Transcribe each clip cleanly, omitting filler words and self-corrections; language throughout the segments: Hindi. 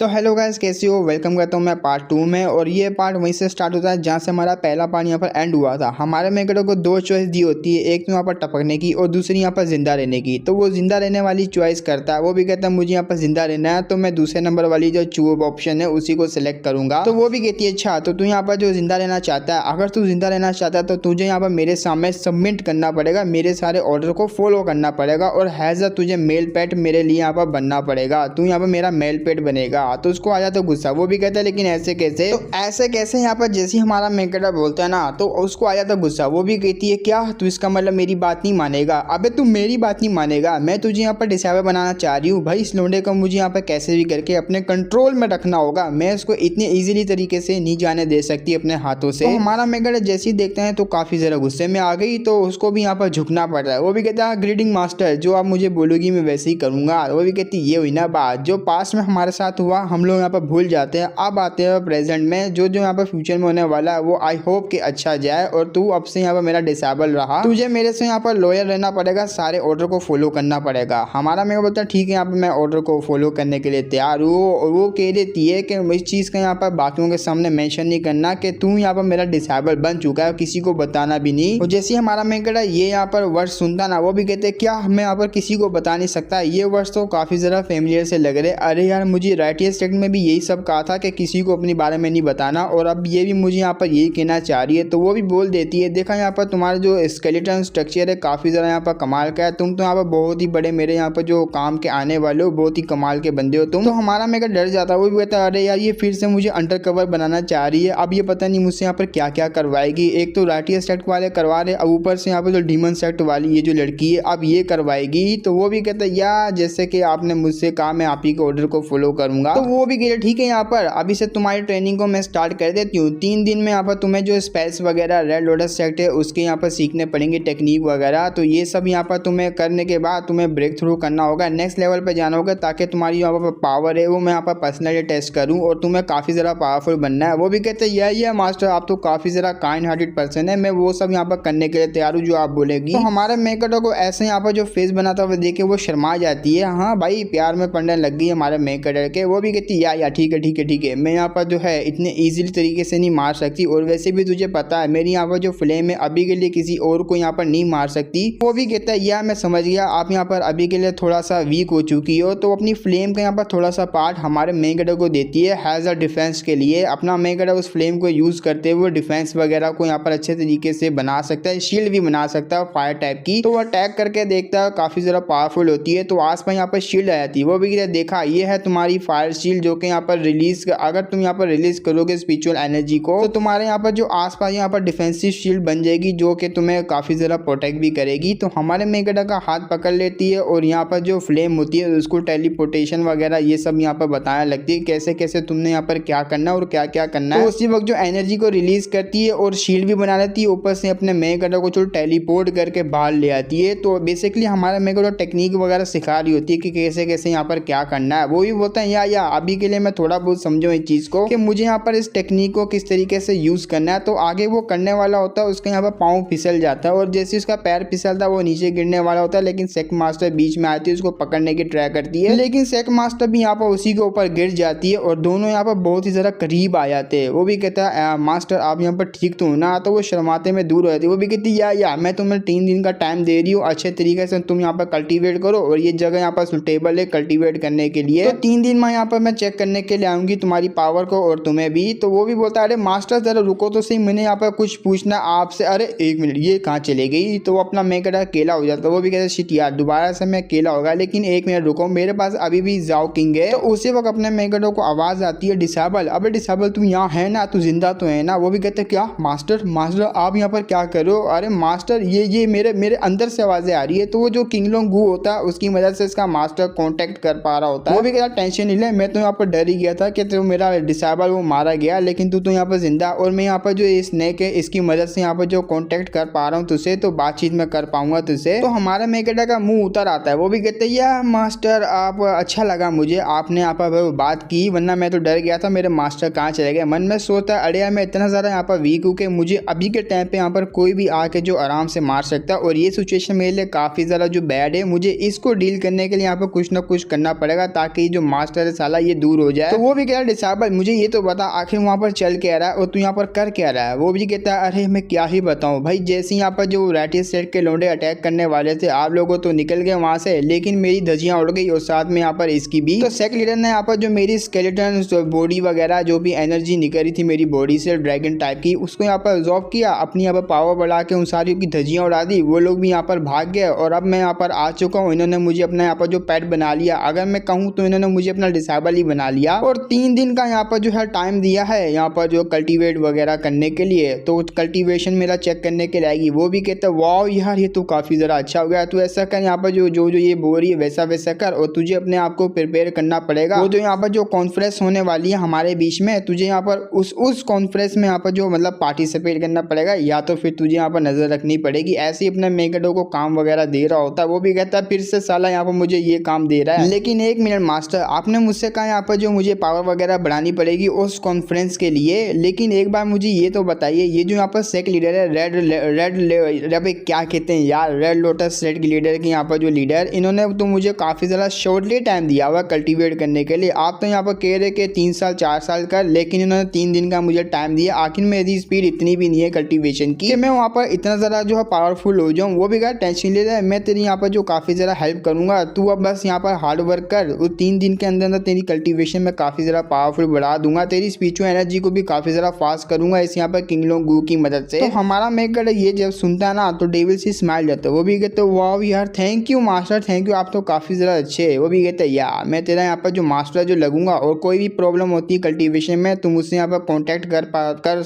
तो हेलो गाइस, कैसे हो। वेलकम करता हूँ मैं पार्ट 2 में। और ये पार्ट वहीं से स्टार्ट होता है जहाँ से हमारा पहला पार्ट यहाँ पर एंड हुआ था। हमारे मेकड़ों को दो चॉइस दी होती है, एक तो यहाँ पर टपकने की और दूसरी यहाँ पर जिंदा रहने की। तो वो जिंदा रहने वाली चॉइस करता है, वो भी कहता है मुझे यहाँ पर जिंदा रहना है, तो मैं दूसरे नंबर वाली जो चूब ऑप्शन है उसी को सिलेक्ट करूंगा। तो वो भी कहती है अच्छा तो तू यहाँ पर जो जिंदा रहना चाहता है, अगर तू जिंदा रहना चाहता है तो तुझे यहाँ पर मेरे सामने सबमिट करना पड़ेगा, मेरे सारे ऑर्डर को फॉलो करना पड़ेगा और हैज़ तुझे मेल पेट मेरे लिए यहाँ पर बनना पड़ेगा, तू यहाँ पर मेरा मेल पेट बनेगा। तो उसको आ जाता गुस्सा, वो भी कहता है लेकिन ऐसे कैसे। तो ऐसे कैसे यहाँ पर जैसे हमारा मेकड़ा बोलता है ना तो उसको आ जाता गुस्सा। वो भी कहती है क्या तू इसका मतलब मेरी बात नहीं मानेगा। अबे तू मेरी बात नहीं मानेगा, मैं तुझे यहाँ पर डिसेबल बनाना चाह रही हूँ भाई। इस लोंडे को मुझे यहाँ पर कैसे भी करके अपने कंट्रोल में रखना होगा, मैं इसको इतने ईजिली तरीके से नहीं जाने दे सकती अपने हाथों से। तो हमारा मेकड़ा जैसे ही देखते हैं तो काफी जरा गुस्से में आ गई, तो उसको भी यहाँ पर झुकना पड़ रहा है। वो भी कहता है ग्रीडिंग मास्टर, जो आप मुझे बोलोगी मैं वैसे ही करूंगा। वो भी कहती ये हुई ना बात, जो पास्ट में हमारे साथ हुआ हम लोग यहाँ पर भूल जाते हैं, अब आते हैं प्रेजेंट में। जो यहाँ पर फ्यूचर में होने वाला है वो आई होप कि अच्छा जाए। और तू अब से यहाँ पर मेरा डिसेबल रहा, तुझे मेरे से यहाँ पर लॉयल रहना पड़ेगा, सारे ऑर्डर को फॉलो करना पड़ेगा। हमारा मेरे को बोलता है ठीक है यहाँ पर मैं ऑर्डर को फॉलो करने के लिए तैयार हूँ। और वो कह देती है कि इस चीज़ का यहाँ पर बाकियों के सामने मेंशन नहीं करना कि तू यहाँ पर मेरा डिसेबल बन चुका है, किसी को बताना भी नहीं। और जैसे हमारा मेकड़ा ये यहाँ पर वर्ड सुनता ना, वो भी कहते हैं क्या मैं यहाँ पर किसी को बता नहीं सकता। ये वर्ड्स तो काफ़ी ज़रा फेमिलियर से लग रहे। अरे यार मुझे राइटियस टेक्स्ट में भी यही सब कहा था कि किसी को अपने बारे में नहीं बताना, और अब ये भी मुझे यहाँ पर यही कहना चाह रही है। तो वो भी बोल देती है देखा यहाँ पर तुम्हारा जो स्केलेटन स्ट्रक्चर है काफ़ी ज़रा यहाँ पर कमाल का है, तुम तो यहाँ पर बहुत ही बड़े मेरे यहाँ पर जो काम के आने वाले हो, बहुत ही कमाल के बंदे हो तुम। तो हमारा मेरा डर जाता है, वो भी कहता है अरे यार ये फिर से मुझे अंडर कवर बनाना चाह रही है, अब ये पता नहीं मुझसे यहाँ पर क्या क्या करवाएगी। एक तो राइटियस सेक्ट वाले करवा रहे, अब ऊपर से यहाँ पर जो डीमन सेक्ट वाली ये जो लड़की है अब ये करवाएगी। तो वो भी कहता है यार जैसे कि आपने मुझसे कहा मैं आप ही के ऑर्डर को फॉलो करूंगा। तो वो भी कहते ठीक है यहाँ पर अभी से तुम्हारी ट्रेनिंग को मैं स्टार्ट कर देती हूँ। 3 दिन में यहाँ पर तुम्हें जो स्पेल्स वगैरह रेड लोटस सेक्ट है उसके यहाँ पर सीखने पड़ेंगे टेक्निक वगैरह। तो ये सब यहाँ पर तुम्हें करने के बाद तुम्हें ब्रेक थ्रू करना होगा, नेक्स्ट लेवल पर जाना होगा, ताकि तुम्हारी यहाँ पर पावर है वो मैं यहाँ पर पर्सनली टेस्ट करूँ और तुम्हें काफ़ी ज़रा पावरफुल बनना है। वो भी कहते हैं ये मास्टर आप तो काफ़ी ज़रा काइंड हार्टेड पर्सन है, मैं वो सब यहाँ पर करने के लिए तैयार हूँ जो आप बोलेगी। तो हमारे मेकड़ों को ऐसे यहाँ पर जो फेस बनाता हुआ देखे वो शर्मा जाती है, हाँ भाई प्यार में पड़ने लग गई हमारे मेकड़ के। वो भी कहती है ठीक है ठीक है ठीक है, मैं यहाँ पर जो है इतने ईजिली तरीके से नहीं मार सकती, और वैसे भी तुझे पता है मेरी यहाँ पर जो फ्लेम है अभी के लिए किसी और को यहाँ पर नहीं मार सकती। वो भी कहता है यार मैं समझ गया आप यहाँ पर अभी के लिए थोड़ा सा वीक हो चुकी हो, तो अपनी फ्लेम का यहाँ पर थोड़ा सा पार्ट हमारे मेकड़ को देती है हैज़ अ डिफेंस के लिए। अपना मेकड़ उस फ्लेम को यूज़ करते हुए डिफेंस वगैरह को यहाँ पर अच्छे तरीके से बना सकता है, शील्ड भी बना सकता है फायर टाइप की। तो वो अटैक करके देखता है काफ़ी ज़रा पावरफुल होती है, तो आसपास यहाँ पर शील्ड आ जाती है। वो भी देखा ये है तुम्हारी फायर शील्ड जो कि यहाँ पर रिलीज, अगर तुम यहाँ पर रिलीज करोगे स्पिरिचुअल एनर्जी को तो तुम्हारे यहाँ पर जो आसपास यहाँ पर डिफेंसिव शील्ड बन जाएगी जो कि तुम्हें काफ़ी ज़रा प्रोटेक्ट भी करेगी। तो हमारे मेकड़ा का हाथ पकड़ लेती है और यहाँ पर जो फ्लेम होती है उसको टेलीपोर्टेशन वगैरह ये सब यहाँ पर बताने लगती है कैसे कैसे तुमने यहाँ पर क्या करना है और क्या क्या करना है। तो उसी वक्त जो एनर्जी को रिलीज करती है और शील्ड भी बना लेती है, ऊपर से अपने मेकड़ा को जो टेलीपोर्ट करके बाहर ले आती है। तो बेसिकली हमारा मेकड़ा टेक्निक वगैरह सिखा रही होती है कि कैसे कैसे यहाँ पर क्या करना है। वो भी बोलता है या अभी के लिए मैं थोड़ा बहुत समझो इस चीज़ को कि मुझे यहाँ पर इस टेक्निक को किस तरीके से यूज़ करना है। तो आगे वो करने वाला होता है, उसका यहाँ पर पाँव फिसल जाता है और जैसे उसका पैर फिसलता है वो नीचे गिरने वाला होता है, लेकिन सेक मास्टर बीच में आती है उसको पकड़ने की ट्राई करती है, लेकिन सेक मास्टर भी यहाँ पर उसी के ऊपर गिर जाती है और दोनों यहाँ पर बहुत ही ज़रा करीब आ जाते हैं। वो भी कहता है मास्टर आप यहाँ पर ठीक तो हो ना। तो वो शर्माते में दूर हो जाती है। वो भी कहती है या मैं तुम्हें 3 दिन का टाइम दे रही हूँ, अच्छे तरीके से तुम यहाँ पर कल्टीवेट करो और ये जगह यहाँ पर सुटेबल है कल्टीवेट करने के लिए। तो 3 दिन में यहाँ पर मैं चेक करने के लिए आऊँगी तुम्हारी पावर को और तुम्हें भी। तो वो भी बोलता है अरे मास्टर जरा रुको तो सही, मैंने यहाँ पर कुछ पूछना आपसे। अरे 1 मिनट ये कहाँ चले गई। तो वो अपना मेकड़ा अकेला हो जाता है। वो भी कहते शिट यार दोबारा से मैं अकेला होगा, लेकिन 1 मिनट रुको मेरे पास अभी भी जाओ किंग है। तो उसी वक्त अपने मेकड़ों को आवाज़ आती है डिसेबल, अबे डिसेबल तुम यहाँ है ना, तू जिंदा तो है ना। वो भी कहते क्या मास्टर आप यहाँ पर क्या करो। अरे मास्टर ये मेरे अंदर से आवाज़ें आ रही है। तो वो जो किंगलोंग गू होता है उसकी मदद से इसका मास्टर कॉन्टेक्ट कर पा रहा होता है। वो भी कहता टेंशन नहीं ले, मैं तो यहाँ पर डर ही गया था कि तो मेरा डिसेबल वो मारा गया, लेकिन तू तो यहाँ पर जिंदा, और मैं यहाँ पर जो स्नेक है इसकी मदद से यहाँ पर जो कॉन्टेक्ट कर पा रहा हूँ तुझसे, तो बातचीत में कर पाऊंगा तुझसे। तो हमारे मेकड़ा का मुंह उतर आता है। वो भी कहते हैं यार मास्टर आप अच्छा लगा मुझे आपने यहाँ पर बात की, वरना मैं तो डर गया था मेरे मास्टर कहाँ चले गए। मन में सोचता अरे यार मैं इतना ज़्यादा यहाँ पर वीक हूँ कि मुझे अभी के टाइम पे यहाँ पर कोई भी आके जो आराम से मार सकता है, और ये सिचुएशन मेरे लिए काफ़ी ज़्यादा जो बैड है, मुझे इसको डील करने के लिए यहाँ पर कुछ ना कुछ करना पड़ेगा ताकि जो मास्टर है साला साला ये दूर हो जाए। तो वो भी कह रहा है डिसेबल मुझे ये तो बता आखिर वहाँ पर चल क्या रहा है और तू यहाँ पर कर क्या रहा है। वो भी कहता है अरे मैं क्या ही बताऊँ भाई, जैसे यहाँ पर जो रेड सेट के लोंडे अटैक करने वाले थे आप लोगों तो निकल गए वहाँ से, लेकिन मेरी धजियाँ उड़ गई और साथ में यहाँ पर इसकी भी। तो सेक लीडर ने यहाँ पर जो मेरी स्केलेटन बॉडी वगैरह जो भी एनर्जी निकल रही थी मेरी बॉडी से ड्रैगन टाइप की, उसको यहाँ पर अब्जॉर्ब किया, अपनी यहाँ पर पावर बढ़ा के उन सारी की धजियाँ उड़ा दी। वो लोग भी यहाँ पर भाग गए और अब मैं यहाँ पर आ चुका हूँ। इन्होंने मुझे अपना यहाँ पर जो पेट बना लिया, अगर मैं कहूँ तो इन्होंने मुझे अपना डिसेबल ही बना लिया और 3 दिन का यहाँ पर जो है टाइम दिया है यहाँ पर जो कल्टीवेट वगैरह करने के लिए। तो कल्टीवेशन मेरा चेक करने के लिए आएगी। वो भी कहता है वाह यार ये तो काफ़ी ज़रा अच्छा हो गया, तो ऐसा कर यहाँ पर जो जो जो ये बोल रही है वैसा वैसा कर और तुझे अपने आप को प्रिपेयर करना पड़ेगा। वो जो यहाँ पर जो कॉन्फ्रेंस होने वाली है हमारे बीच में, तुझे यहाँ पर उस कॉन्फ्रेंस में यहाँ पर जो मतलब पार्टिसिपेट करना पड़ेगा या तो फिर तुझे यहाँ पर नजर रखनी पड़ेगी। ऐसे ही अपने मेगडो को काम वगैरह दे रहा होता है। वो भी कहता है फिर से साला यहाँ पर मुझे ये काम दे रहा है, लेकिन 1 मिनट मास्टर आपने मुझसे कहा यहाँ पर जो मुझे पावर वगैरह बढ़ानी पड़ेगी उस कॉन्फ्रेंस के लिए, लेकिन एक बार मुझे ये तो बताइए ये जो यहाँ पर सेक लीडर है रेड क्या कहते हैं यार, रेड लोटस सेट की लीडर की यहाँ पर जो लीडर, इन्होंने तो मुझे काफ़ी ज़्यादा शॉर्टली टाइम दिया हुआ कल्टीवेट करने के लिए। आप तो यहाँ पर कह रहे कि 3 साल 4 साल का, लेकिन इन्होंने 3 दिन का मुझे टाइम दिया। आखिर मेरी स्पीड इतनी भी नहीं है कल्टीवेशन की कि मैं वहाँ पर इतना ज़्यादा जो है पावरफुल हो जाऊँ। वो भी क्या टेंशन ले रहा है, मैं तेरी यहाँ पर जो काफ़ी ज़्यादा हेल्प करूँगा, तू अब बस यहाँ पर हार्ड वर्क कर। उस 3 दिन के अंदर तेरी कल्टीवेशन में काफ़ी ज़्यादा पावरफुल बढ़ा दूंगा, तेरी स्पिरिचुअल एनर्जी को भी काफ़ी ज़्यादा फास्ट करूँगा इस यहाँ पर किंग लोंग गू की मदद से। तो हमारा मेकर ये जब सुनता है ना तो डेविल से स्माइल जाता है। वो भी कहते हैं वाह यार thank you master thank you, आप तो काफ़ी ज़्यादा अच्छे है। वो भी कहते हैं यार मैं तेरा यहाँ पर जो मास्टर जो लगूंगा और कोई भी प्रॉब्लम होती है कल्टीवेशन में तो मुझसे यहाँ पर कॉन्टैक्ट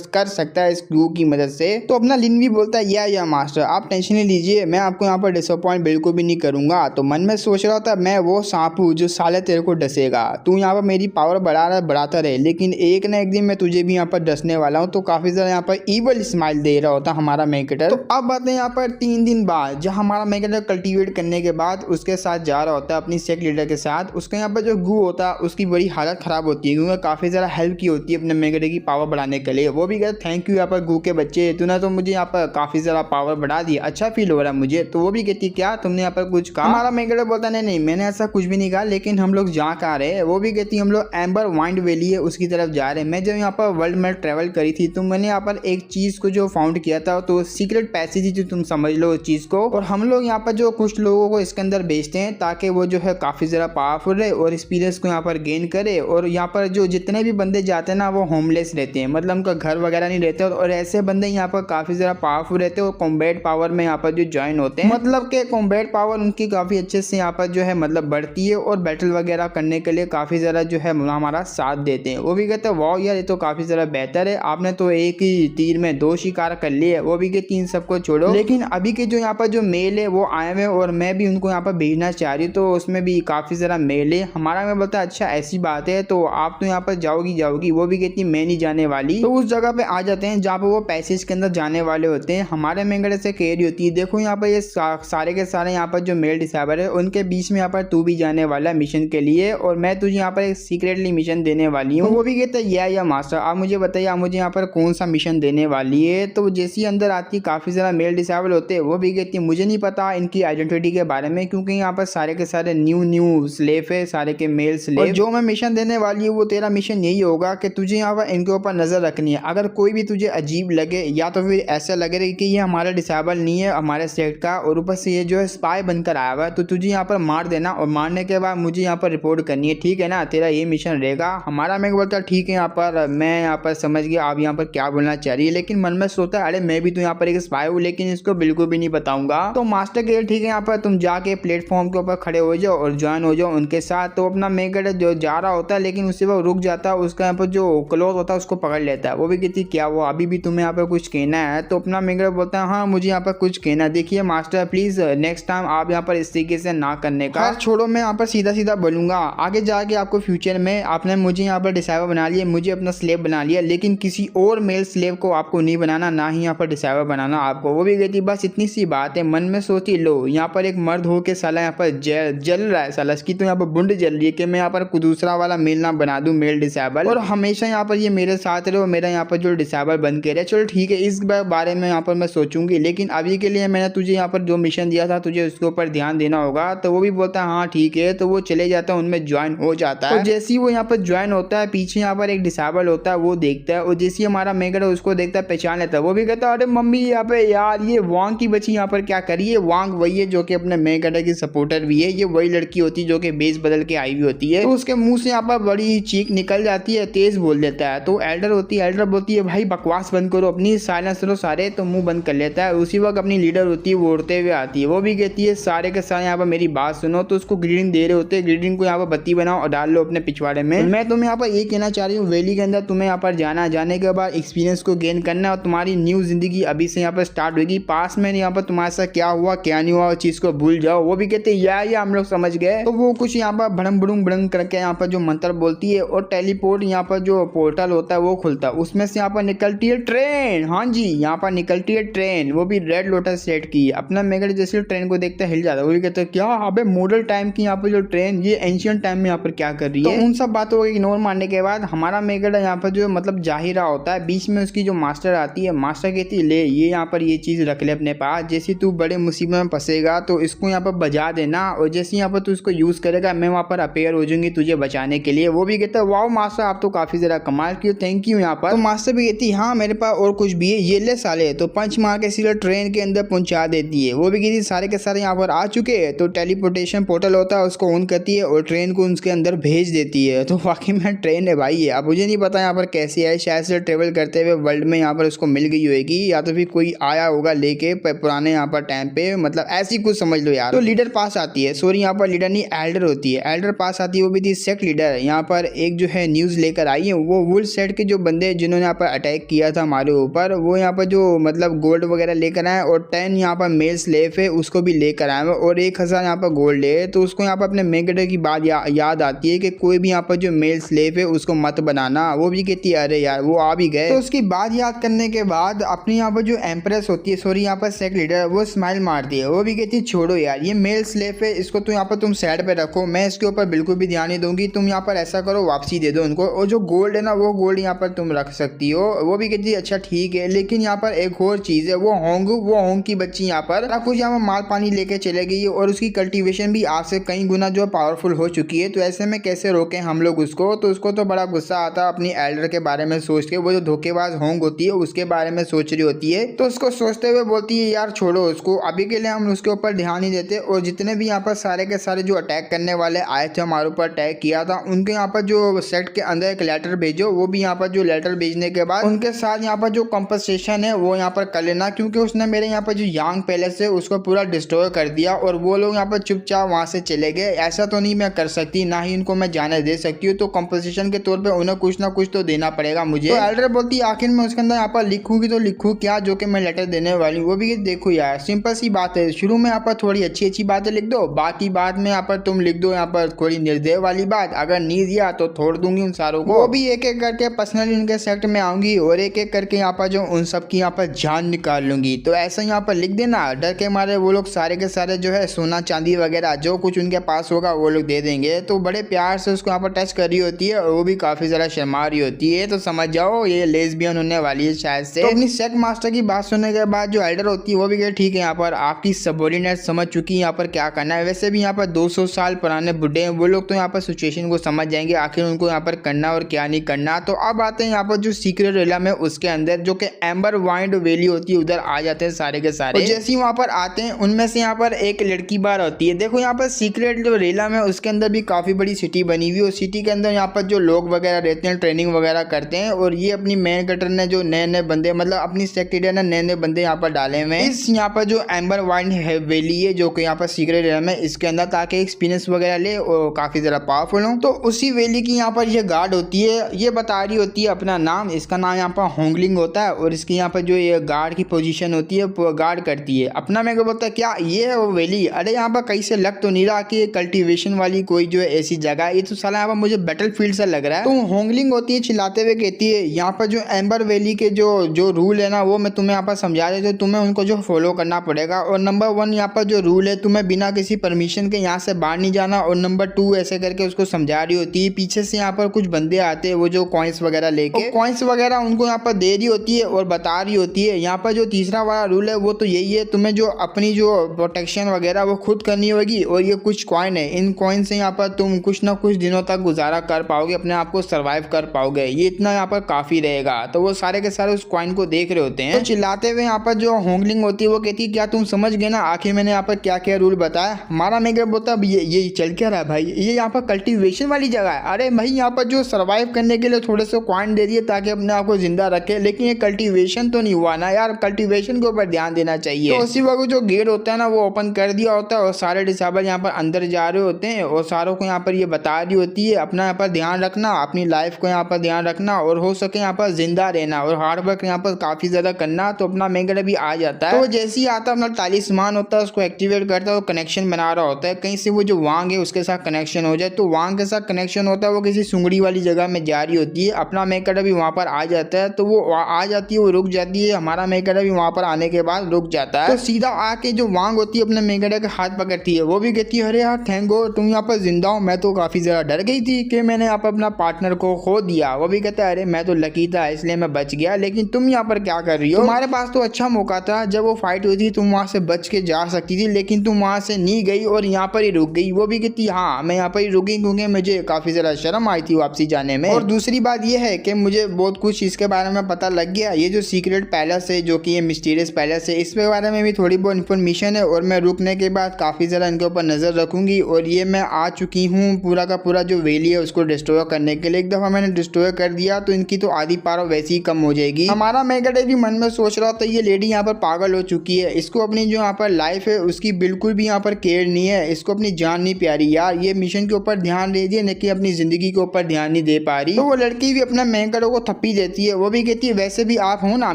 कर सकता है इस गू की मदद से। तो अपना लिन भी बोलता है या मास्टर आप टेंशन नहीं लीजिए, मैं आपको यहाँ पर डिसअपॉइंट बिल्कुल भी नहीं करूँगा। तो मन में सोच रहा था मैं वो सांप हूँ जो साले तेरे को डसेगा, तू यहाँ पर मेरी पावर बढ़ाता रहे, लेकिन एक ना एक दिन मैं तुझे भी यहाँ पर डसने वाला हूँ। तो काफ़ी ज़्यादा यहाँ पर ईवल स्माइल दे रहा होता हमारा मेकेटर। तो अब बात है यहाँ पर 3 दिन बाद जब हमारा मेकेटर कल्टीवेट करने के बाद उसके साथ जा रहा होता है अपनी सेक लीडर के साथ, उसका यहाँ पर जो गू होता है उसकी बड़ी हालत ख़राब होती है क्योंकि काफ़ी ज़्यादा हेल्प की होती है अपने मेकेटर की पावर बढ़ाने के लिए। वो भी कहते थैंक यू यहाँ पर गू के बच्चे, तूने तो मुझे यहाँ पर काफ़ी ज़्यादा पावर बढ़ा दी, अच्छा फील हो रहा है मुझे। तो वो भी कहती क्या तुमने यहाँ पर कुछ कहा? हमारा मेकेटर बोलता नहीं मैंने ऐसा कुछ भी नहीं कहा, लेकिन हम लोग जहाँ कहाँ रहे। वो भी कहती हम लोग एम्बर वाइंड वैली है उसकी तरफ जा रहे हैं। मैं जब यहाँ पर वर्ल्ड में ट्रैवल करी थी तो मैंने यहाँ पर एक चीज़ को जो फाउंड किया था, तो सीक्रेट पैसेज थी, तुम समझ लो उस चीज़ को। और हम लोग यहाँ पर जो कुछ लोगों को इसके अंदर बेचते हैं ताकि वो जो है काफ़ी ज़्यादा पावरफुल रहे और एक्सपीरियंस को यहाँ पर गेन करे। और यहाँ पर जो जितने भी बंदे जाते हैं ना वो होमलेस रहते हैं, मतलब उनका घर वगैरह नहीं रहते, और ऐसे बंदे यहाँ पर काफ़ी ज़्यादा पावरफुल रहते हैं और कॉम्बैट पावर में यहाँ पर जो ज्वाइन होते हैं, मतलब कि कॉम्बैट पावर उनकी काफ़ी अच्छे से यहाँ पर जो है मतलब बढ़ती है और बैटल वगैरह करने के लिए काफ़ी ज़्यादा जो है हमारा साथ देते हैं। वो भी कहते हैं वाह यार ये तो काफ़ी ज़्यादा बेहतर है, आपने तो एक ही तीर में 2 शिकार कर लिए। वो भी कहती इन सबको छोड़ो, लेकिन अभी के जो यहाँ पर जो मेल है वो आए हुए और मैं भी उनको यहाँ पर भेजना चाह रही हूँ, तो उसमें भी काफ़ी ज़्यादा मेल है। हमारा मैं बोलता अच्छा ऐसी बात है तो आप तो यहाँ पर जाओगी। वो भी कहती मैं नहीं जाने वाली। तो उस जगह पे आ जाते हैं जहाँ पर वो पैसेज के अंदर जाने वाले होते हैं। हमारे मेंगड़े से कह रही होती है देखो यहाँ पर ये सारे के सारे यहाँ पर जो मेल डिसेबल है उनके बीच में यहाँ पर तू भी जाने वाला है मिशन के लिए, और मैं तुझे यहाँ पर एक सीक्रेटली मिशन देने वाली हूँ। वो भी कहता है या मास्टर आप मुझे बताइए आप मुझे यहाँ पर कौन सा मिशन देने वाली है। तो जैसी अंदर आती काफ़ी ज़्यादा मेल डिसेबल होते हैं। वो भी कहती है मुझे नहीं पता इनकी आइडेंटिटी के बारे में, क्योंकि यहाँ पर सारे के सारे न्यू स्लेव है, सारे के मेल स्लेव। और जो मैं मिशन देने वाली हूँ वो तेरा मिशन यही होगा कि तुझे यहाँ पर इनके ऊपर नज़र रखनी है। अगर कोई भी तुझे अजीब लगे या तो फिर ऐसा लगे कि ये हमारा डिसेबल नहीं है हमारे सेट का, और ऊपर से ये जो है स्पाई बनकर आया हुआ है, तो तुझे यहाँ पर मार देना और मारने के बाद मुझे यहाँ पर रिपोर्ट करनी है, ठीक है ना, तेरा ये मिशन रहेगा। हमारा मैं बोलता ठीक है यहाँ पर मैं यहाँ पर समझ गया आप यहाँ पर क्या बोलना चाह रही है, लेकिन मन में सोचता अरे मैं भी तो यहाँ पर एक स्पाई हूँ, लेकिन इसको बिल्कुल भी नहीं बताऊंगा। तो मास्टर के ठीक है यहाँ पर तुम जाके प्लेटफॉर्म के ऊपर खड़े हो जाओ और ज्वाइन हो जाओ उनके साथ। तो अपना मेगड जो जा रहा होता है लेकिन उससे वो रुक जाता है, उसका यहाँ पर जो क्लोथ होता है उसको पकड़ लेता है। वो भी कहती क्या वो अभी भी तुम्हें यहाँ पर कुछ कहना है? तो अपना मेगड बोलता है हाँ मुझे यहाँ पर कुछ कहना। देखिए मास्टर प्लीज नेक्स्ट टाइम आप यहाँ पर इस तरीके से ना करने का। छोड़ो मैं यहाँ पर सीधा बोलूंगा, आगे जाके आपको फ्यूचर में आपने मुझे यहाँ पर डिसेबल बना लिया, मुझे अपना स्लेव बना लिया, लेकिन किसी और मेल स्लेव को आपको नहीं बनाना, ना ही यहाँ पर डिसेबल बनाना आपको। वो भी कहती बस इतनी सी बात है। मन में सोची लो यहाँ पर एक मर्द हो के साला यहाँ पर जल रहा है, साला इसकी तो यहाँ पर बुंड जल रही है कि मैं यहाँ पर दूसरा वाला मेल ना बना दूं मेल डिसेबल, और हमेशा यहाँ पर ये मेरे साथ रहे और मेरा यहाँ पर जो डिसेबल बन के रहे। चलो ठीक है इस बारे में यहाँ पर मैं सोचूंगी, लेकिन अभी के लिए मैंने तुझे यहाँ पर जो मिशन दिया था तुझे उसके ऊपर ध्यान देना होगा। तो वो भी बोलता है हाँ ठीक है। तो वो चले जाता है उनमें ज्वाइन हो जाता है। तो जैसे ही वो यहाँ पर ज्वाइन होता है, पीछे यहाँ पर एक डिसेबल होता है, वो देखता है और जैसे हमारा मेगड उसको देखता है, पहचान लेता है। वो भी कहता है अरे मम्मी यहाँ पे यार ये वांग की बच्ची यहाँ पर क्या करी है। वांग वही है जो कि अपने मेगड की सपोर्टर भी है। ये वही लड़की होती है जो कि बेस बदल के आई हुई होती है। तो उसके मुंह से यहाँ पर बड़ी चीख निकल जाती है, तेज बोल देता है। तो एल्डर बोलती है भाई बकवास बंद करो, अपनी साइलेंस करो सारे। तो मुंह बंद कर लेता है। उसी वक्त अपनी लीडर होती है वो उड़ते हुए आती है। वो भी कहती है सारे के सारे यहाँ पर मेरी बात सुनो। तो उसको ग्रीडिंग दे रहे होते हैं, ग्रीडिंग को यहाँ पर बत्ती बनाओ और डाल लो अपने पिछवाड़े में। मैं तुम्हें यहाँ पर ये कहना चाह रही हूँ, वैली के अंदर तुम्हें यहाँ पर जाने के बाद एक्सपीरियंस को गेन करना और तुम्हारी न्यू जिंदगी अभी से यहाँ पर स्टार्ट होगी। पास में यहाँ पर तुम्हारे साथ क्या हुआ क्या नहीं हुआ उस चीज को भूल जाओ। वो भी कहते हैं या हम लोग समझ गए। तो वो कुछ यहाँ पर भड़म भड़ुम भड़ंग करके यहाँ पर जो मंत्र बोलती है और टेलीपोर्ट यहाँ पर जो पोर्टल होता है वो खुलता है। उसमें से यहाँ पर निकलती है ट्रेन। हाँ जी, यहाँ पर निकलती है ट्रेन, वो भी रेड लोटस सेट की। अपना मेगड जैसे ट्रेन को देखता हिल जाता है। वो भी कहते हैं क्या अबे मॉडल टाइम की यहाँ पर जो ट्रेन ये एंशियंट टाइम में यहाँ पर क्या कर रही है। तो उन सब बातों को इग्नोर मारने के बाद हमारा मेगड यहाँ पर जो मतलब जा ही रहा होता है। बीच में उसकी जो मास्टर आती है, मास्टर कहती है ले ये यहाँ पर ये चीज रख ले अपने पास, जैसे तू बड़े मुसीबत में फंसेगा तो इसको यहाँ पर बजा देना और जैसे यहाँ पर तू इसको यूज करेगा मैं वहाँ पर अपेयर हो जाऊंगी तुझे बचाने के लिए। वो भी कहता है वाओ मास्टर आप तो काफी ज्यादा कमाल किए, थैंक यू यहाँ पर। तो मास्टर भी कहती है हाँ मेरे पास और कुछ भी है, ये ले साले। तो पंच मार के सीधा ट्रेन के अंदर पहुंचा देती है। वो भी कहती सारे के सारे यहाँ पर आ चुके हैं। तो टेलीपोर्टेशन पोर्टल होता है उसको ऑन करती है और ट्रेन को उसके अंदर भेज देती है। तो वाकई में ट्रेन है भाई है। अब मुझे नहीं पता यहाँ पर कैसे है, शायद से ट्रेवल करते हुए वर्ल्ड में यहाँ पर उसको मिल गई होगी या तो फिर कोई आया होगा लेके पुराने यहाँ पर टाइम पे, मतलब ऐसी कुछ समझ लो यार। तो लीडर पास आती है, सॉरी यहाँ पर लीडर नहीं एल्डर होती है। एल्डर पास आती है, वो भी थी सेक्ट लीडर। यहाँ पर एक जो है न्यूज लेकर आई है, वो वुल सेट के जो बंदे जिन्होंने यहाँ पर अटैक किया था हमारे ऊपर, वो यहाँ पर जो मतलब गोल्ड वगैरह लेकर आए और 10 यहाँ पर मेल स्लेव है उसको भी लेकर आए और 1000 यहाँ पर गोल्ड है। तो उसको यहाँ पर अपने मेगड की बात याद आती है कि कोई भी यहाँ पर जो मेल स्लेव है उसको मत बनाना। वो भी कहती है अरे यार वो आ भी गए। तो उसकी बात याद करने के बाद अपनी यहाँ पर जो एम्प्रेस होती है, सॉरी यहाँ पर सेक्ट लीडर, वो स्माइल मारती है। वो भी कहती है छोड़ो यार ये मेल स्लेव है, इसको तो यहाँ पर तुम साइड पे रखो, मैं इसके ऊपर बिल्कुल भी ध्यान नहीं दूंगी। तुम यहाँ पर ऐसा करो वापसी दे दो उनको और जो गोल्ड है ना वो गोल्ड यहाँ पर तुम रख सकती हो। वो भी कहती है अच्छा ठीक है, लेकिन यहाँ पर एक और चीज है, वो होंग की बच्ची यहाँ पर कुछ यहाँ पर माल पानी लेके चले गई और उसकी कल्टीवेशन भी आज से कई गुना जो पावरफुल हो चुकी है। तो ऐसे में कैसे रोकें हम लोग उसको। तो उसको तो बड़ा गुस्सा आता अपनी एल्डर के बारे में सोच के, वो जो धोखेबाज होंग होती है उसके बारे में सोच रही होती है। तो उसको सोचते हुए बोलती है यार छोड़ो उसको, अभी के लिए हम उसके ऊपर ध्यान नहीं देते और जितने भी यहाँ पर सारे के सारे जो अटैक करने वाले आए थे हमारे ऊपर अटैक किया था उनके यहाँ पर जो सेट के अंदर एक लेटर भेजो। वो भी यहाँ पर जो लेटर भेजने के बाद उनके साथ यहाँ पर जो कंपनसेशन है वो यहाँ पर कर लेना, क्योंकि उसने मेरे यहाँ पर जो यांग पैलेस है उसको पूरा डिस्ट्रॉय कर दिया और वो लोग यहाँ पर चुपचाप वहां से चले गए। ऐसा तो नहीं मैं कर सकती, ना ही उनको मैं जाने दे सकती हूँ। तो कंपनसेशन के तौर पे उन्हें कुछ ना कुछ तो देना पड़ेगा मुझे। तो एल्डर बोलती है आखिर मैं उसके अंदर यहाँ पर लिखूंगी तो लिखूँ क्या जो कि मैं लेटर देने वाली हूँ। वो भी देखो यार सिंपल सी बात है, शुरू में यहाँ पर थोड़ी अच्छी बातें लिख दो, बाकी बाद में यहाँ पर तुम लिख दो यहाँ पर थोड़ी निर्दय वाली बात, अगर नहीं दिया तो छोड़ दूंगी उन सारों को। वो भी एक एक करके पर्सनली उनके सेक्ट में आऊंगी और एक एक करके यहाँ पर जो उन सब की यहाँ पर जान निकाल लूंगी। तो ऐसा यहाँ पर लिख देना, डर के मारे वो लोग सारे के सारे जो है सोना चांदी वगैरह जो कुछ उनके पास होगा वो लोग दे देंगे। तो बड़े प्यार से उसको यहाँ पर टच कर रही होती है और वो भी काफी ज्यादा शर्मा रही होती है। तो समझ जाओ ये लेस्बियन होने वाली है शायद से। तो अपनी सेक्ट मास्टर की बात सुनने के बाद जो एल्डर होती है वो भी ठीक है यहाँ पर आपकी सबॉर्डिनेट समझ चुकी है यहाँ पर क्या करना है। वैसे भी यहाँ पर 200 साल पुराने बुढ़े हैं, वो लोग तो यहाँ पर सिचुएशन को समझ जाएंगे आखिर उनको यहाँ पर करना और क्या नहीं करना। तो अब आते हैं यहाँ पर जो सीक्रेट रेलम है उसके अंदर, जो कि एम्बर वाइंड वैली होती है, उधर आ जाते हैं सारे के सारे। जैसे ही वहाँ पर आते हैं उनमें से यहाँ पर एक लड़की बार होती है। देखो यहाँ पर सीक्रेट जो रेलम है उसके अंदर भी काफी बड़ी सिटी बनी हुई है। सिटी के अंदर यहाँ पर जो लोग वगैरह रहते हैं ट्रेनिंग वगैरह करते हैं और ये अपनी मेन कटर ने जो नए बंदे मतलब अपनी सेक्रेटरी ने नए बंदे यहाँ पर डाले हुए हैं इस यहाँ पर जो एम्बर वाइंड वैली है जो कि यहाँ पर सीक्रेट रेलम है इसके अंदर, ताकि एक्सपीरियंस वगैरह ले और काफी ज्यादा पावरफुल हो। तो उसी वैली की यहाँ पर ये गार्ड होती है, ये बता रही होती है अपना नाम, इसका नाम यहाँ पर होंगलिंग होता है और इसकी यहाँ पर जो ये गार्ड की पोजीशन होती है गार्ड करती है। अपना मेरे को बोलता है क्या ये है वो वैली? अरे यहाँ पर कहीं से लग तो नहीं रहा कि कल्टीवेशन वाली कोई जो है ऐसी जगह है, ये तो साला यहाँ पर मुझे बैटल फील्ड से लग रहा है। तो होंगलिंग होती है चिल्लाते हुए कहती है यहाँ पर जो एम्बर वैली के जो रूल है ना वो मैं तुम्हें यहाँ पर समझा देती हूँ, तुम्हें उनको जो फॉलो करना पड़ेगा। और नंबर 1 यहाँ पर जो रूल है तुम्हें बिना किसी परमिशन के यहाँ से बाहर नहीं जाना। और नंबर 2 ऐसे करके उसको समझा रही होती है। पीछे से यहाँ पर कुछ बंदे आते हैं वो जो कॉइन्स वगैरह लेके, कॉइन्स वगैरह उनको यहाँ पर दे रही होती है और बता रही होती है यहाँ पर जो तीसरा वाला रूल है वो तो यही है, तुम्हें जो अपनी जो प्रोटेक्शन वगैरह वो खुद करनी होगी। और ये कुछ कॉइन है, इन कॉइन से यहाँ पर तुम तुम कुछ ना कुछ दिनों तक गुजारा कर पाओगे, अपने आप को सर्वाइव कर पाओगे, ये इतना यहाँ पर काफी रहेगा। तो वो सारे के सारे उस कॉइन को देख रहे होते हैं, तो चिल्लाते हुए यहाँ पर जो होंगलिंग होती है वो कहती है क्या तुम समझ गए ना आखिर मैंने यहाँ पर क्या क्या रूल बताया। हमारा मेगा बोलता है ये चल क्या रहा है भाई, ये यहाँ पर कल्टीवेशन वाली जगह है। अरे भाई यहाँ पर जो सर्वाइव करने के लिए थोड़े से कॉइन दे दिए ताकि अपने आप को जिंदा रखे, लेकिन ये कल्टीवेशन तो नहीं हुआ ना यार, कल्टीवेशन के ऊपर ध्यान देना चाहिए। तो उसी वक्त जो गेट होता है ना वो ओपन कर दिया होता है और सारे डिसेबल यहाँ पर अंदर जा रहे होते हैं और सारों को यहाँ पर ये बता रही होती है अपना यहाँ पर ध्यान रखना, अपनी लाइफ को यहाँ पर ध्यान रखना और हो सके यहाँ पर जिंदा रहना और हार्ड वर्क यहाँ पर काफी ज्यादा करना। तो अपना मेगड़ भी आ जाता है, तो जैसे ही आता है अपना तालिस्मान होता है उसको एक्टिवेट करता है, वो कनेक्शन बना रहा होता है कहीं से वो जो वांग है उसके साथ कनेक्शन हो जाए। तो वांग के साथ कनेक्शन होता है, वो किसी सुंगड़ी वाली जगह में जा रही होती है, अपना मेगड़ भी वहां पर आ जाता है। तो वो आ जाती है, वो रुक जाती है, हमारा मेगड़ भी वहां पर आने के बाद रुक जाता है। तो सीधा आके जो वांग होती है अपने मेगड़ के हाथ पकड़ती है, वो भी कहती है अरे यार थैंक गॉड तुम यहाँ पर जिंदा हो, मैं तो काफी ज्यादा डर गई थी कि मैंने यहाँ पर अपना पार्टनर को खो दिया। वो भी कहता है अरे मैं तो लकी था इसलिए मैं बच गया, लेकिन तुम यहाँ पर क्या कर रही हो, तुम्हारे पास तो अच्छा मौका था, जब वो फाइट हुई थी तुम वहां से बच के जा सकती थी, लेकिन तुम वहां से नहीं गई और यहाँ पर ही रुक गई। वो भी कहती हाँ मैं यहाँ पर ही रुकी क्योंकि मुझे काफी ज्यादा शर्म आई थी वापसी जाने में। और दूसरी बात यह है कि मुझे बहुत कुछ इसके बारे में पता लग गया, ये जो सीक्रेट पैलेस है जो कि ये मिस्टीरियस पैलेस है इसके बारे में भी थोड़ी बहुत इन्फॉर्मेशन है और मैं रुकने के बाद काफी ज्यादा इनके ऊपर नजर रखूंगी। और ये मैं आ चुकी हूँ पूरा का पूरा जो वैली है उसको डिस्ट्रॉय करने के लिए। एक दफा मैंने डिस्ट्रॉय कर दिया तो इनकी तो आधी पावर वैसे ही कम हो जाएगी। हमारा मेगड़े भी मन में सोच रहा था ये लेडी यहाँ पर पागल हो चुकी है, इसको अपनी जो यहाँ पर लाइफ है उसकी बिल्कुल भी यहाँ पर केयर नहीं है, इसको अपनी जान नहीं प्यारी यार, ये मिशन के ऊपर ध्यान दे दिए लेकिन अपनी जिंदगी के ऊपर ध्यान नहीं दे पा रही। तो वो लड़की भी अपना मेगड़ों को थप्पी देती है, वो भी कहती है वैसे भी आप हो ना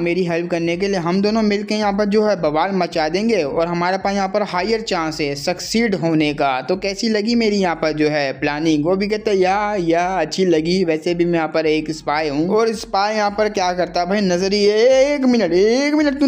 मेरी हेल्प करने के लिए, हम दोनों मिलकर यहाँ पर जो है बवाल मचा देंगे और हमारे पास यहाँ पर हायर चांस है सक्सीड होने का। तो कैसी लगी मेरी यहाँ पर जो है प्लानिंग। वो भी कहते हैं या अच्छी लगी, वैसे भी मैं यहाँ पर एक स्पाई हूँ। और स्पाई यहाँ पर क्या करता है भाई नजरिए, एक मिनट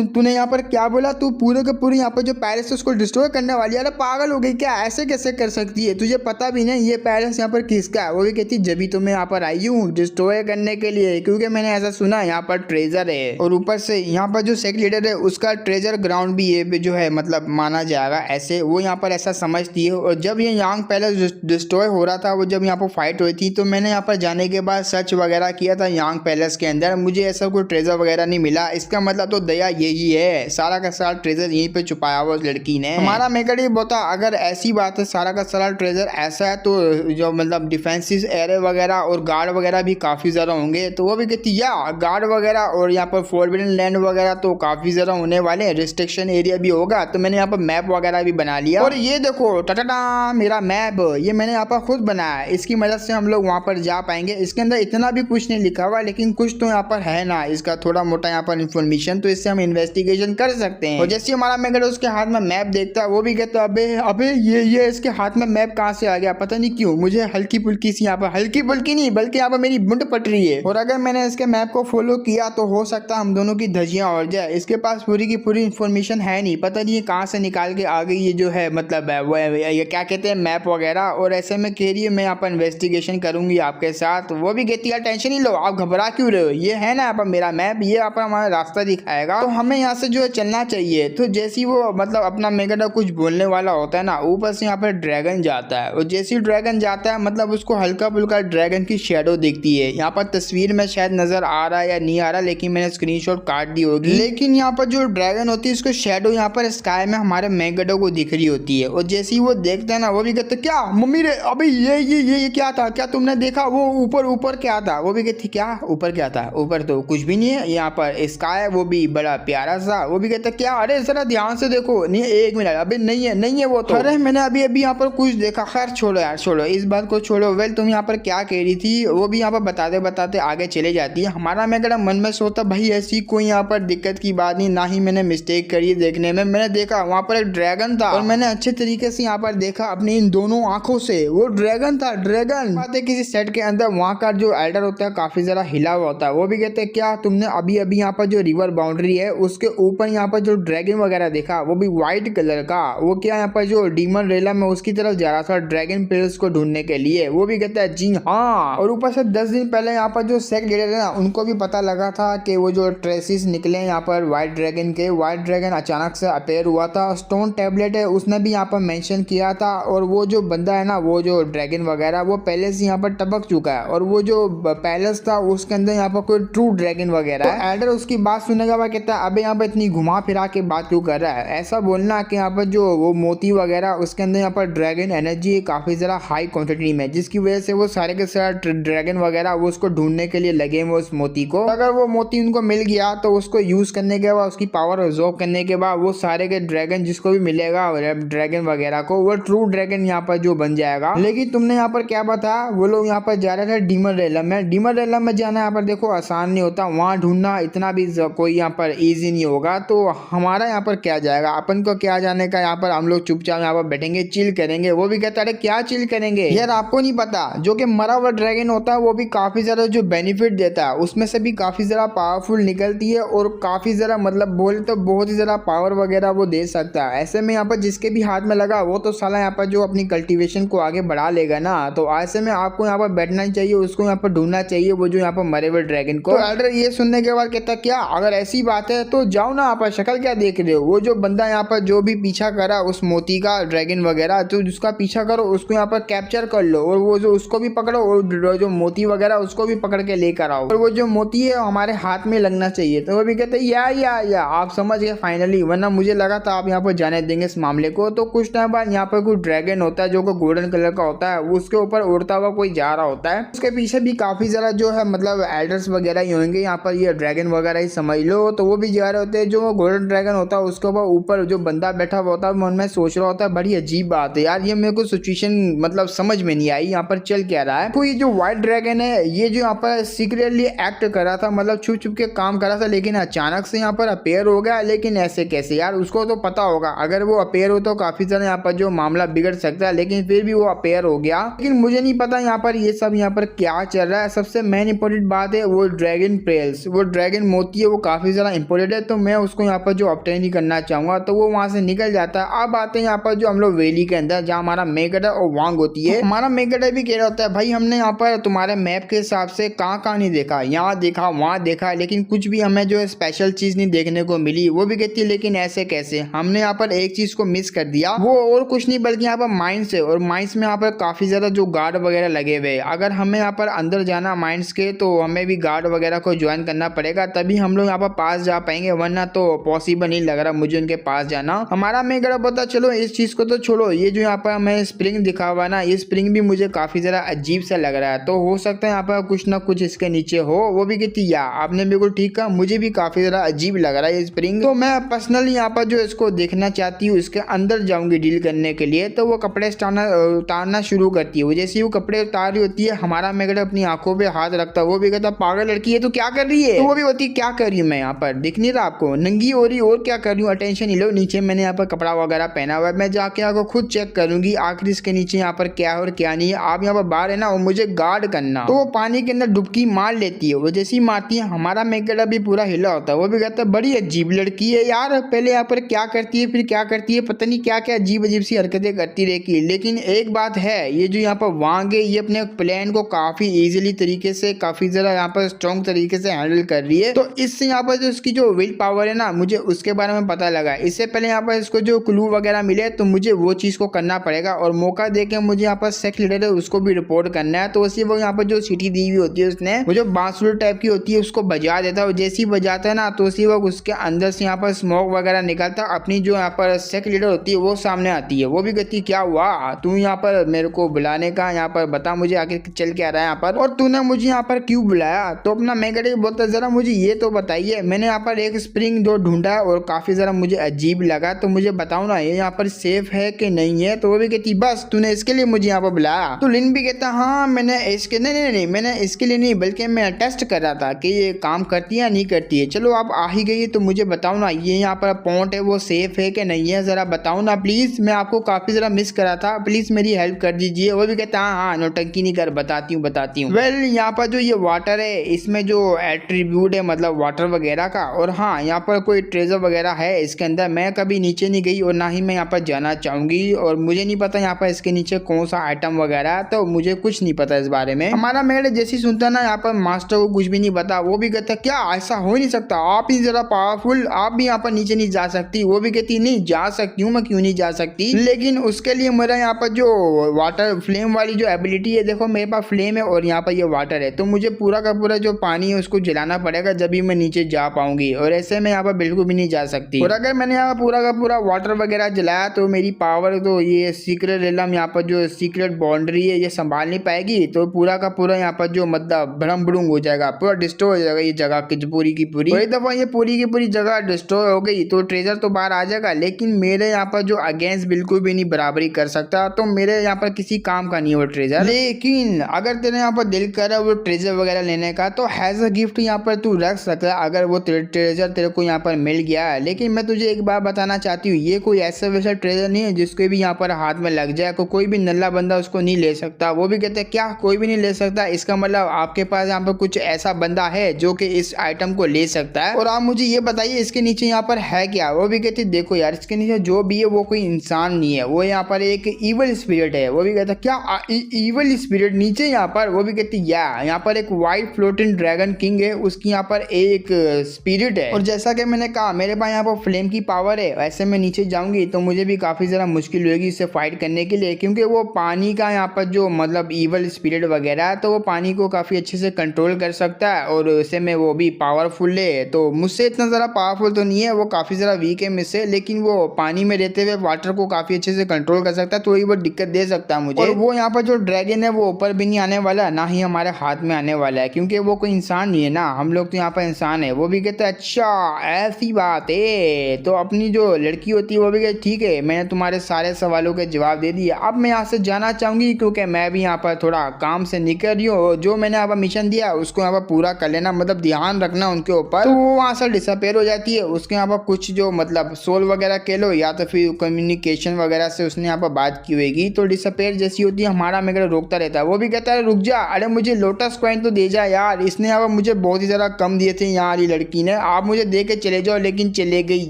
तूने यहाँ पर क्या बोला, तू पूरे के पूरे यहाँ पर जो पैलेस है उसको डिस्ट्रॉय करने वाली है। अरे पागल हो गई क्या, ऐसे कैसे कर सकती है, तुझे पता भी नहीं ये पैलेस यहाँ पर किसका है। वो भी कहती जब भी तो मैं यहाँ पर आई हूँ डिस्ट्रॉय करने के लिए, क्योंकि मैंने ऐसा सुना यहाँ पर ट्रेजर है और ऊपर से यहाँ पर जो सेक्ट लीडर है उसका ट्रेजर ग्राउंड भी ये जो है मतलब माना जाएगा, ऐसे वो यहाँ पर ऐसा समझती है। और जब ये यांग पैलेस डिस्ट्रॉय हो रहा था, वो जब यहाँ पर फाइट हुई थी, तो मैंने यहाँ पर जाने के बाद सर्च वगैरह किया था यांग पैलेस के अंदर, मुझे ऐसा कोई ट्रेजर वगैरह नहीं मिला। इसका मतलब तो दया यही है, सारा का सारा ट्रेजर यहीं पे छुपाया हुआ उस लड़की ने। हमारा मेगड़ ये बोलता अगर ऐसी बात है सारा का सारा ट्रेजर ऐसा है तो जो मतलब डिफेंसिव एरिया वगैरह और गार्ड वगैरह भी काफी ज्यादा होंगे। तो वो भी कहती या गार्ड वगैरह और यहाँ पर फॉरबिडन लैंड वगैरह तो काफी ज्यादा होने वाले हैं, रिस्ट्रिक्शन एरिया भी होगा। तो मैंने यहाँ पर मैप वगैरह भी बना लिया और ये देखो टटा मेरा मैप, ये मैंने यहाँ पर खुद बनाया, इसकी मदद से हम लोग वहाँ पर जा पाएंगे। इसके अंदर इतना भी कुछ नहीं लिखा हुआ लेकिन कुछ तो यहाँ पर है ना, इसका थोड़ा मोटा यहाँ पर इन्फॉर्मेशन, तो इससे हम इन्वेस्टिगेशन कर सकते हैं। और जैसे हमारा मेगड़ उसके हाथ में मैप देखता है, वो भी कहता है अबे ये इसके हाथ में मैप कहाँ से आ गया, पता नहीं क्यों मुझे हल्की फुल्की सी यहाँ पर, हल्की फुल्की नहीं बल्कि यहाँ पर मेरी बुंड पट रही है। और अगर मैंने इसके मैप को फॉलो किया तो हो सकता है हम दोनों की धज्जियां उड़ जाए। इसके पास पूरी की पूरी इन्फॉर्मेशन है नहीं, पता नहीं कहाँ से निकाल के आ गई ये जो है मतलब वो ये क्या कहते हैं मैप वगैरह। और ऐसे में कह रही है मैं यहाँ पर इन्वेस्टिगेशन करूंगी आपके साथ। वो भी कहती है टेंशन नहीं लो, आप घबरा क्यों रहे हो, ये है ना यहाँ पर मेरा मैप, ये यहाँ पर हमारा रास्ता दिखाएगा, तो हमें यहाँ से जो है चलना चाहिए। तो जैसे वो मतलब अपना मेगड़ कुछ बोलने वाला होता है ना, ऊपर से यहाँ पर ड्रैगन जाता है और जैसे ही ड्रैगन जाता है मतलब उसको हल्का फुल्का ड्रैगन की शेडो दिखती है। यहाँ पर तस्वीर में शायद नजर आ रहा है या नहीं आ रहा, लेकिन मैंने स्क्रीनशॉट काट दी होगी। लेकिन यहाँ पर जो ड्रैगन होती है उसको शेडो यहाँ पर स्काई में हमारे मेगड़ो को दिख रही होती है। और जैसे ही वो देखते हैं ना, वो भी कहते क्या मम्मी रे अभी ये क्या था, क्या तुमने देखा वो ऊपर क्या था। वो भी कहती क्या ऊपर क्या था, ऊपर तो कुछ भी नहीं है, यहाँ पर स्काई वो भी बड़ा प्यारा सा। वो भी कहते क्या, अरे जरा ध्यान से देखो, नहीं एक मिनट अभी नहीं है वो तो, अरे मैंने अभी यहाँ पर कुछ देखा। खैर छोड़ो यार, छोड़ो इस बात को छोड़ो। वेल तुम यहाँ पर क्या कह रही थी, वो भी यहाँ पर बताते बताते आगे चले जाती है। हमारा मेगड़ा मन में सोचता भाई ऐसी कोई यहाँ पर दिक्कत की बात नहीं, ना ही मैंने मिस्टेक करी देखने में। मैंने देखा वहाँ पर एक ड्रैगन था और मैंने अच्छे तरीके से यहाँ पर देखा अपनी इन दोनों आंखों से, वो ड्रैगन था। ड्रैगन बात है किसी सेट के अंदर वहाँ का जो एल्डर होता है काफी ज्यादा हिला हुआ होता है। वो भी कहते हैं क्या तुमने अभी यहाँ पर जो रिवर बाउंड्री है उसके ऊपर यहाँ पर जो ड्रैगन वगैरह देखा, वो भी व्हाइट कलर का, वो क्या यहाँ पर जो डीमन रेला में उसकी तरफ जा रहा था ड्रैगन पेल्स को ढूंढने के लिए। वो भी कहता है जी हाँ। और ऊपर से 10 दिन पहले यहाँ पर जो सेक्ट लीडर है ना, उनको भी पता लगा था कि वो जो ट्रेसिस निकले यहाँ पर व्हाइट ड्रैगन के, व्हाइट ड्रैगन अचानक से अपेयर हुआ था। स्टोन टैबलेट है उसने भी यहाँ पर मेंशन किया था। और वो जो जो बंदा है ना, वो जो ड्रैगन वगैरह, वो पहले से यहाँ पर टपक चुका है और वो जो पैलेस था उसके अंदर यहाँ पर कोई ट्रू ड्रैगन वगैरह है। एल्डर उसकी बात सुनने के बाद कहता है अबे यहाँ पर इतनी घुमा फिरा के बात क्यों कर रहा है, ऐसा बोलना कि यहाँ पर जो वो मोती वगैरह उसके अंदर यहाँ पर ड्रैगन एनर्जी काफी ज़्यादा हाई क्वांटिटी में, जिसकी वजह से वो सारे के सारे ड्रैगन वगैरह वो उसको ढूंढने के लिए लगे हुए उस मोती को। अगर वो मोती उनको मिल गया तो उसको यूज करने के बाद, उसकी पावर ऑब्जॉर्ब करने के बाद, वो सारे के ड्रैगन जिसको भी मिलेगा ड्रैगन वगैरह को, वो ट्रू ड्रैगन यहाँ पर जो बन जाएगा। लेकिन तुमने यहाँ पर क्या बताया, वो लोग यहाँ पर जा रहे थे डीमन रेलम में। डीमन रेलम में जाना यहाँ पर देखो आसान नहीं होता, वहाँ ढूंढना इतना भी कोई यहाँ पर इजी नहीं होगा। तो हमारा यहाँ पर क्या जाएगा, अपन को क्या जाने का, यहाँ पर हम लोग चुपचाप यहाँ पर बैठेंगे, चिल करेंगे। वो भी कहता है क्या चिल करेंगे यार, आपको नहीं पता जो कि मरा हुआ ड्रैगन होता है वो भी काफी ज्यादा जो बेनिफिट देता है, उसमें से भी काफी ज्यादा पावरफुल निकलती है और काफी ज्यादा मतलब बोले तो बहुत ही ज्यादा पावर वगैरह वो दे सकता है। ऐसे में यहाँ पर जिसके भी हाथ में लगा वो तो साला यहाँ पर जो अपनी कल्टीवेशन को आगे बढ़ा लेगा ना। तो ऐसे में आपको यहाँ पर बैठना ही चाहिए, उसको यहाँ पर ढूंढना चाहिए वो जो यहाँ पर मरे हुए ड्रैगन को। तो एल्डर ये सुनने के बाद कहता क्या, अगर ऐसी बात है तो जाओ ना, आप शक्ल क्या देख रहे हो, वो जो बंदा यहाँ पर जो भी पीछा करा उस मोती का ड्रैगन वगैरह, तो जिसका पीछा करो उसको यहाँ पर कैप्चर कर लो और वो जो उसको भी पकड़ो और जो मोती वगैरह उसको भी पकड़ के लेकर आओ और वो जो मोती है हमारे हाथ में लगना चाहिए। तो वो भी कहते या आप समझ गए फाइनली, वरना मुझे लगा था आप यहाँ पर जाने देंगे इस मामले को। तो कुछ टाइम बाद यहाँ पर कोई ड्रैगन होता है जो को गोल्डन कलर का होता है, उसके ऊपर उड़ता हुआ कोई जा रहा होता है। उसके पीछे भी काफी ज्यादा जो है मतलब एल्डर्स वगैरह ही होंगे, यहाँ पर ये ड्रैगन वगैरह ही समझ लो। तो वो भी जा रहे होते हैं, जो गोल्डन ड्रैगन होता है उसके ऊपर जो बंदा बैठा हुआ होता है मन में सोच रहा होता है बड़ी अजीब बात है यार, ये मेरे को सिचुएशन मतलब समझ में नहीं आई, यहाँ पर चल क्या रहा है। तो ये जो व्हाइट ड्रैगन है ये जो यहाँ पर सीक्रेटली एक्ट कर रहा था, मतलब छुप छुप के काम कर रहा था, लेकिन अचानक से यहाँ पर अपेयर हो गया। लेकिन ऐसे कैसे यार, उसको तो पता होगा अगर वो अपेयर हो तो काफी ज्यादा यहाँ पर जो मामला बिगड़ सकता है, लेकिन फिर भी वो अपेयर हो गया। लेकिन मुझे नहीं पता यहाँ पर ये सब यहाँ पर क्या चल रहा है। सबसे मेन इंपॉर्टेंट बात है वो ड्रैगन पेल्स, वो ड्रैगन मोती है वो काफी ज्यादा इंपॉर्टेंट है, तो मैं उसको यहाँ पर जो ऑब्टेन ही करना चाहूंगा। तो वो वहां से निकल जाता है। अब आते हैं यहाँ पर जो हम लोग वैली के अंदर जहाँ हमारा मेगडर और वांग होती है। हमारा मेगडर भी कह रहा होता है भाई हमने यहाँ पर तुम्हारे मैप के हिसाब से कहाँ नहीं देखा, यहाँ देखा वहाँ देखा, लेकिन कुछ भी हमें जो स्पेशल चीज नहीं देखने को मिली। वो भी कहती है लेकिन ऐसे कैसे, हमने यहाँ पर एक चीज को मिस कर दिया, वो और कुछ नहीं बल्कि यहाँ पर माइंस है, और माइंस में यहाँ पर काफी ज्यादा जो गार्ड वगैरह लगे हुए हैं। अगर हमें यहाँ पर अंदर जाना माइंस के तो हमें भी गार्ड वगैरह को ज्वाइन करना पड़ेगा, तभी हम लोग यहाँ पर पास जा पाएंगे, वरना तो पॉसिबल नहीं लग रहा मुझे उनके पास जाना। हमारा मेगडर पता चलो इस चीज को तो छोड़ो, ये जो यहाँ पर हमें स्प्रिंग दिखा हुआ ना, ये स्प्रिंग भी मुझे काफी ज्यादा अजीब सा लग रहा है। तो हो सकता है यहाँ पर कुछ ना कुछ इसके नीचे हो। वो भी कहती या आपने बिल्कुल ठीक कहा, मुझे भी काफी ज्यादा अजीब लग रहा है ये स्प्रिंग। तो मैं पर्सनली यहाँ पर जो इसको देखना चाहती हूँ, इसके अंदर जाऊंगी डील करने के लिए। तो वो कपड़े उतारना शुरू करती है। जैसे वो कपड़े उतार रही होती है, हमारा मेगडर अपनी आंखों पे हाथ रखता है। वो भी कहता पागल लड़की है तो क्या कर रही है। तो वो भी होती क्या कर रही हूँ मैं यहाँ पर, दिख नहीं रहा आपको, नंगी हो रही, और क्या कर रही हूँ, अटेंशन नहीं लो। नीचे मैंने यहाँ पर कपड़ा वगैरह पहना हुआ है, मैं जाके आपको खुद चेक करूंगी आखिर इसके नीचे यहाँ पर क्या है और क्या नहीं है। आप यहाँ पर बाहर है ना, और मुझे गार्ड करना। तो वो पानी के अंदर डुबकी मार लेती है। वो जैसी ही मारती है हमारा मेगडर भी पूरा हिला होता है। वो भी कहता है बड़ी अजीब लड़की है यार, पहले यहाँ पर क्या करती है फिर क्या करती है, पता नहीं क्या क्या अजीब अजीब सी हरकतें करती रहेगी। लेकिन एक बात है, ये जो यहाँ पर वांग है ये अपने प्लान को काफी इजीली तरीके से, काफी ज्यादा यहाँ पर स्ट्रॉन्ग तरीके से हैंडल कर रही है। तो इससे यहाँ पर जो उसकी जो विल पावर है ना, मुझे उसके बारे में पता लगा। इससे पहले यहाँ पर इसको जो क्लू वगैरह मिले तो मुझे वो चीज को करना पड़ेगा, और मौका देके मुझे यहाँ पर सेक्स लीडर है उसको भी रिपोर्ट करना है। तो उसी वो यहाँ पर जो सिटी दी हुई होती है उसने, वो जो बांसुरी टाइप की होती है उसको बजा देता है। जैसे ही बजाता है ना तो उसी वक्त उसके अंदर से यहाँ पर स्मोक वगैरह निकलता है। अपनी जो यहाँ पर सेक्स लीडर होती है वो सामने आती है। वो भी कहती है क्या हुआ, तू यहाँ पर मेरे को बुलाने का, यहाँ पर बता मुझे आखिर चल के आ रहा है यहाँ पर, और तूने मुझे यहाँ पर क्यों बुलाया। तो अपना मेगडर बोलता है जरा मुझे ये तो बताइए, मैंने यहाँ पर एक स्प्रिंग जो ढूंढा है और काफी जरा मुझे अजीब लगा, तो मुझे बताओ ना ये यहाँ पर सेफ है कि नहीं है। तो वो भी कहती बस तूने इसके लिए मुझे यहाँ पर बुलाया। तो लिन भी कहता हाँ मैंने इसके नहीं मैंने इसके लिए नहीं, बल्कि मैं टेस्ट कर रहा था कि ये काम करती है या नहीं करती है। चलो आप आ ही गई तो मुझे बताओ ना ये यहाँ पर पॉइंट है वो सेफ है कि नहीं है, जरा बताओ ना प्लीज, मैं आपको काफी जरा मिस करा था, प्लीज मेरी हेल्प कर दीजिए। वो भी कहता हाँ नौटंकी नहीं कर, बताती हूँ। वेल यहाँ पर जो ये वाटर है इसमें जो एट्रीब्यूट है मतलब वाटर वगैरह का, और हाँ यहाँ पर कोई ट्रेजर वगैरह है इसके अंदर। मैं कभी नीचे नहीं गई और ना ही मैं यहाँ पर जाना चाहूंगी, और मुझे नहीं पता यहाँ पर इसके नीचे कौन सा आइटम वगैरह है, तो मुझे कुछ नहीं पता इस बारे में। हमारा मेगडर जैसी सुनता ना यहाँ पर मास्टर को कुछ भी नहीं पता। वो भी कहता क्या ऐसा हो ही नहीं सकता, आप ही जरा पावरफुल, आप भी यहाँ पर नीचे नहीं जा सकती। वो भी कहती नहीं जा सकती हूँ, मैं क्यों नहीं जा सकती, लेकिन उसके लिए मेरा यहाँ पर जो वाटर फ्लेम वाली जो एबिलिटी है, देखो मेरे पास फ्लेम है और यहाँ पर ये वाटर है, तो मुझे पूरा का पूरा जो पानी है उसको जलाना पड़ेगा जब भी मैं नीचे जा पाऊंगी, और ऐसे में यहाँ पर बिल्कुल भी नहीं जा सकती। और अगर मैंने यहाँ पूरा का पूरा वाटर वगैरह जलाया तो मेरी पावर तो ये सीक्रेट रेलम यहाँ पर जो सीक्रेट बाउंड्री है ये संभाल नहीं पाएगी, तो पूरा का पूरा यहाँ पर जो मतलब भड़म भड़ूंग हो जाएगा, पूरा डिस्ट्रॉय हो जाएगा ये जगह की पूरी की पूरी। और एक दफा ये पूरी की पूरी जगह डिस्ट्रॉय हो गई तो ट्रेजर तो बाहर आ जाएगा, लेकिन मेरे यहाँ पर जो अगेंस्ट बिल्कुल भी नहीं बराबरी कर सकता, तो मेरे यहाँ पर किसी काम का नहीं है वो ट्रेजर। लेकिन अगर तेरे यहाँ पर दिल कर रहा है वो ट्रेजर वगैरह लेने का तो हैज अ गिफ्ट यहाँ पर तू रख सकता है, अगर वो ट्रेजर तेरे को यहाँ पर मिल गया है। लेकिन मैं तुझे एक बात बताना चाहती हूँ, ये कोई ऐसा वैसा ट्रेजर नहीं है जिसको भी यहाँ पर हाथ में लग जाए, कोई भी नल्ला बंदा उसको नहीं ले सकता। वो भी कहते हैं क्या कोई भी नहीं ले सकता, इसका मतलब आपके पास यहाँ पर कुछ ऐसा बंदा है जो कि इस आइटम को ले सकता है। और आप मुझे ये बताइए इसके नीचे यहाँ पर है क्या। वो भी कहते देखो यार इसके नीचे जो भी है वो कोई इंसान नहीं है, वो यहाँ पर एक इवल स्पिरिट है। वो भी कहता क्या इवल स्पिरिट नीचे यहाँ पर। वो भी कहती यहाँ पर एक व्हाइट फ्लोटिंग ड्रैगन किंग है, उसकी यहाँ पर एक स्पिरिट है। और जैसा कि मैंने कहा मेरे पास यहाँ पर फ्लेम की पावर है, ऐसे में नीचे जाऊंगी तो मुझे भी काफी ज्यादा मुश्किल होगी इससे फाइट करने के लिए, क्योंकि वो पानी का यहाँ पर जो मतलब इवल स्पिरिट वगैरह है तो वो पानी को काफी अच्छे से कंट्रोल कर सकता है, और ऐसे में वो भी पावरफुल है। तो मुझसे इतना ज़्यादा पावरफुल तो नहीं है, वो काफ़ी ज़्यादा वीक है मुझसे, लेकिन वो पानी में रहते हुए वाटर को काफ़ी अच्छे से कंट्रोल कर सकता है, थोड़ी बहुत दिक्कत दे सकता है मुझे। और वो यहाँ पर जो ड्रैगन है वो ऊपर भी नहीं आने वाला, ना ही हमारे हाथ में आने वाला है, क्योंकि वो कोई इंसान नहीं है ना, हम लोग तो यहाँ पर इंसान है। वो भी कहते हैं अच्छा ऐसी बात है। तो अपनी जो लड़की होती है वो भी कहती ठीक है मैंने तुम्हारे सारे सवालों के जवाब दे दिए, अब मैं यहाँ से जाना चाहूँगी क्योंकि मैं भी यहाँ पर थोड़ा काम से निकल रही हूँ। जो मैंने यहाँ पर मिशन दिया उसको यहाँ पर पूरा कर लेना, मतलब ध्यान रखना उनके ऊपर। तो वो वहाँ से डिसअपेयर हो जाती है। उसके यहाँ पर कुछ जो मतलब सोल वगैरह कह लो या तो फिर कम्युनिकेशन वगैरह से उसने यहाँ पर बात की होगी, तो डिसअपेयर जैसी होती है हमारा मेरा रोकता रहता है। वो भी कहता है रुक जा, अरे मुझे लोटस कॉइन तो दे जा यार, इसने यहाँ पर मुझे बहुत ही ज़्यादा कम दिए थे यार ये लड़की ने, आप मुझे दे के चले जाओ। लेकिन चले गई